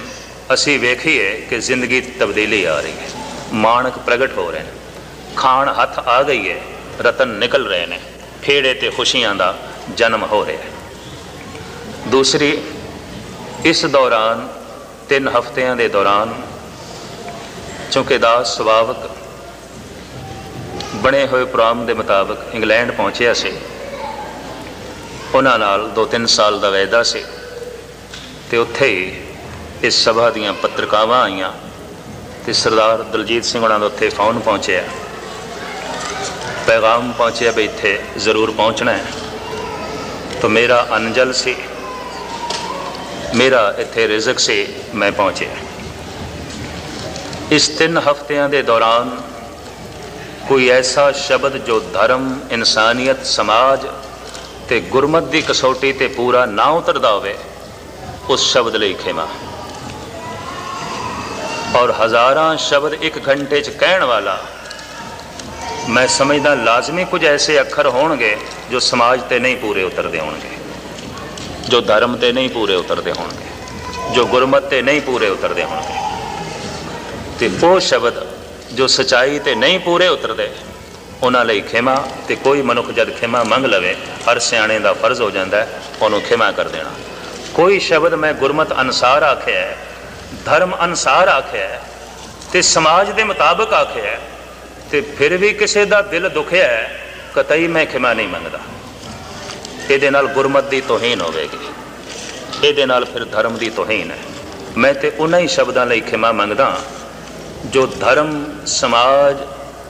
ਅਸੀਂ ਵੇਖੀਏ ਕਿ ਜ਼ਿੰਦਗੀ ਤਬਦੀਲੀ ਆ ਰਹੀ ਹੈ, ਮਾਣਕ ਪ੍ਰਗਟ ਹੋ ਰਹੇ ਨੇ, ਖਾਣ ਹੱਥ ਆ ਗਈ ਹੈ, ਰਤਨ ਨਿਕਲ ਰਹੇ ਨੇ, ਖੇੜੇ ਤੇ ਖੁਸ਼ੀਆਂ ਦਾ ਜਨਮ ਹੋ ਰਿਹਾ ਹੈ। ਦੂਸਰੀ, ਇਸ ਦੌਰਾਨ 3 ਹਫ਼ਤਿਆਂ ਦੇ ਦੌਰਾਨ ਚੂँਕਿ ਦਾਸ ਸੁਭਾਵਕ ਬਣੇ ਹੋਏ ਪ੍ਰੋਗਰਾਮ ਦੇ ਮੁਤਾਬਕ ਇੰਗਲੈਂਡ ਪਹੁੰਚਿਆ ਸੀ, ਉਹਨਾਂ ਨਾਲ 2-3 ਸਾਲ ਦਾ ਵਾਅਦਾ ਸੀ। ਤੇ ਉੱਥੇ ਹੀ ਇਸ ਸਭਾ ਦੀਆਂ ਪੱਤਰਕਾਵਾਂ ਆਈਆਂ ਤੇ ਸਰਦਾਰ ਦਲਜੀਤ ਸਿੰਘ ਉਹਨਾਂ ਦਾ ਉੱਥੇ ਫੋਨ ਪਹੁੰਚਿਆ, ਪੈਗਾਮ ਪਹੁੰਚਿਆ ਵੀ ਇੱਥੇ ਜ਼ਰੂਰ ਪਹੁੰਚਣਾ ਹੈ। ਤਾਂ ਮੇਰਾ ਅਨਜਲ ਸੀ, ਮੇਰਾ ਇੱਥੇ ਰਿਜ਼ਕ ਸੀ, ਮੈਂ ਪਹੁੰਚਿਆ। ਇਸ 3 ਹਫ਼ਤਿਆਂ ਦੇ ਦੌਰਾਨ ਕੋਈ ਐਸਾ ਸ਼ਬਦ ਜੋ ਧਰਮ, ਇਨਸਾਨੀਅਤ, ਸਮਾਜ ਤੇ ਗੁਰਮਤ ਦੀ ਕਸੌਟੀ ਤੇ ਪੂਰਾ ਨਾ ਉਤਰਦਾ ਹੋਵੇ, ਉਸ ਸ਼ਬਦ ਲਈ ਖਿਮਾ। ਔਰ ਹਜ਼ਾਰਾਂ ਸ਼ਬਦ 1 ਘੰਟੇ 'ਚ ਕਹਿਣ ਵਾਲਾ, ਮੈਂ ਸਮਝਦਾ ਲਾਜ਼ਮੀ ਕੁਝ ਐਸੇ ਅੱਖਰ ਹੋਣਗੇ ਜੋ ਸਮਾਜ ਤੇ ਨਹੀਂ ਪੂਰੇ ਉਤਰਦੇ ਹੋਣਗੇ, ਜੋ ਧਰਮ ਤੇ ਨਹੀਂ ਪੂਰੇ ਉਤਰਦੇ ਹੋਣਗੇ, ਜੋ ਗੁਰਮਤ ਤੇ ਨਹੀਂ ਪੂਰੇ ਉਤਰਦੇ ਹੋਣਗੇ। ਤੇ ਉਹ ਸ਼ਬਦ ਜੋ ਸਚਾਈ ਤੇ ਨਹੀਂ ਪੂਰੇ ਉਤਰਦੇ, ਉਹਨਾਂ ਲਈ ਖਿਮਾ। ਤੇ ਕੋਈ ਮਨੁੱਖ ਜਦ ਖਿਮਾ ਮੰਗ ਲਵੇ, ਹਰ ਸਿਆਣੇ ਦਾ ਫਰਜ਼ ਹੋ ਜਾਂਦਾ ਉਹਨੂੰ ਖਿਮਾ ਕਰ ਦੇਣਾ। ਕੋਈ ਸ਼ਬਦ ਮੈਂ ਗੁਰਮਤ ਅਨੁਸਾਰ ਆਖਿਆ, ਧਰਮ ਅਨੁਸਾਰ ਆਖਿਆ ਤੇ ਸਮਾਜ ਦੇ ਮੁਤਾਬਕ ਆਖਿਆ, ਤੇ ਫਿਰ ਵੀ ਕਿਸੇ ਦਾ ਦਿਲ ਦੁਖਿਆ, ਕਤਈ ਮੈਂ ਖਿਮਾ ਨਹੀਂ ਮੰਗਦਾ। ਇਹਦੇ ਨਾਲ ਗੁਰਮਤ ਦੀ ਤੋਹੀਨ ਹੋਵੇਗੀ, ਇਹਦੇ ਨਾਲ ਫਿਰ ਧਰਮ ਦੀ ਤੋਹੀਨ ਹੈ। ਮੈਂ ਤੇ ਉਹਨਾਂ ਹੀ ਸ਼ਬਦਾਂ ਲਈ ਖਿਮਾ ਮੰਗਦਾ ਜੋ ਧਰਮ, ਸਮਾਜ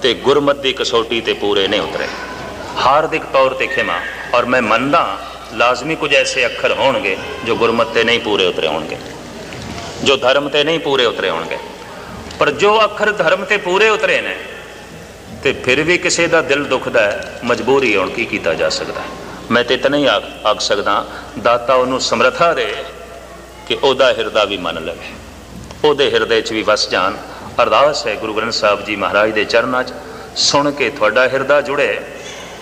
ਤੇ ਗੁਰਮਤ ਦੀ ਕਸੌਟੀ ਤੇ ਪੂਰੇ ਨਹੀਂ ਉਤਰੇ। ਹਾਰਦਿਕ ਤੌਰ ਤੇ ਖਿਮਾ। ਔਰ ਮੈਂ ਮੰਨਦਾ ਲਾਜ਼ਮੀ ਕੁਝ ਐਸੇ ਅੱਖਰ ਹੋਣਗੇ ਜੋ ਗੁਰਮਤ ਤੇ ਨਹੀਂ ਪੂਰੇ ਉਤਰੇ ਹੋਣਗੇ, ਜੋ ਧਰਮ ਤੇ ਨਹੀਂ ਪੂਰੇ ਉਤਰੇ ਹੋਣਗੇ। ਪਰ ਜੋ ਅੱਖਰ ਧਰਮ ਤੇ ਪੂਰੇ ਉਤਰੇ ਨੇ ਤੇ ਫਿਰ ਵੀ ਕਿਸੇ ਦਾ ਦਿਲ ਦੁਖਦਾ ਹੈ, ਮਜਬੂਰੀ ਹੁਣ ਕੀ ਕੀਤਾ ਜਾ ਸਕਦਾ। ਮੈਂ ਤੇ ਇਤਨਾ ਹੀ ਆਖ ਸਕਦਾ, ਦਾਤਾ ਉਹਨੂੰ ਸਮਰੱਥਾ ਦੇ ਕਿ ਉਹਦਾ ਹਿਰਦਾ ਵੀ ਮੰਨ ਲਵੇ, ਉਹਦੇ ਹਿਰਦੇ 'ਚ ਵੀ ਵਸ ਜਾਣ। ਅਰਦਾਸ ਹੈ ਗੁਰੂ ਗ੍ਰੰਥ ਸਾਹਿਬ ਜੀ ਮਹਾਰਾਜ ਦੇ ਚਰਨਾਂ 'ਚ, ਸੁਣ ਕੇ ਤੁਹਾਡਾ ਹਿਰਦਾ ਜੁੜੇ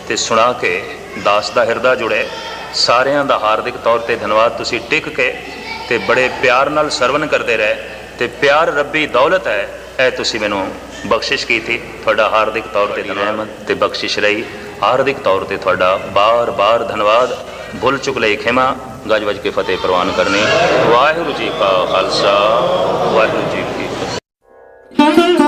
ਤੇ ਸੁਣਾ ਕੇ ਦਾਸ ਦਾ ਹਿਰਦਾ ਜੁੜੇ। ਸਾਰਿਆਂ ਦਾ ਹਾਰਦਿਕ ਤੌਰ ਤੇ ਧੰਨਵਾਦ। ਤੁਸੀਂ ਟਿਕ ਕੇ ਤੇ ਬੜੇ ਪਿਆਰ ਨਾਲ ਸਰਵਨ ਕਰਦੇ ਰਹੇ ਤੇ ਪਿਆਰ ਰੱਬੀ ਦੌਲਤ ਹੈ, ਇਹ ਤੁਸੀਂ ਮੈਨੂੰ ਬਖਸ਼ਿਸ਼ ਕੀਤੀ। ਤੁਹਾਡਾ ਹਾਰਦਿਕ ਤੌਰ ਤੇ ਰਹਿਮਤ ਤੇ ਬਖਸ਼ਿਸ਼ ਰਹੀ। ਹਾਰਦਿਕ ਤੌਰ ਤੇ ਤੁਹਾਡਾ ਬਾਰ-ਬਾਰ ਧੰਨਵਾਦ। ਭੁੱਲ ਚੁੱਕ ਲਈ ਖਿਮਾ। ਗੱਜ ਵੱਜ ਕੇ ਫਤਿਹ ਪ੍ਰਵਾਨ ਕਰਨੀ। ਵਾਹਿਗੁਰੂ ਜੀ ਕਾ ਖਾਲਸਾ, ਵਾਹਿਗੁਰੂ ਜੀ ਕੀ ਫਤਿਹ।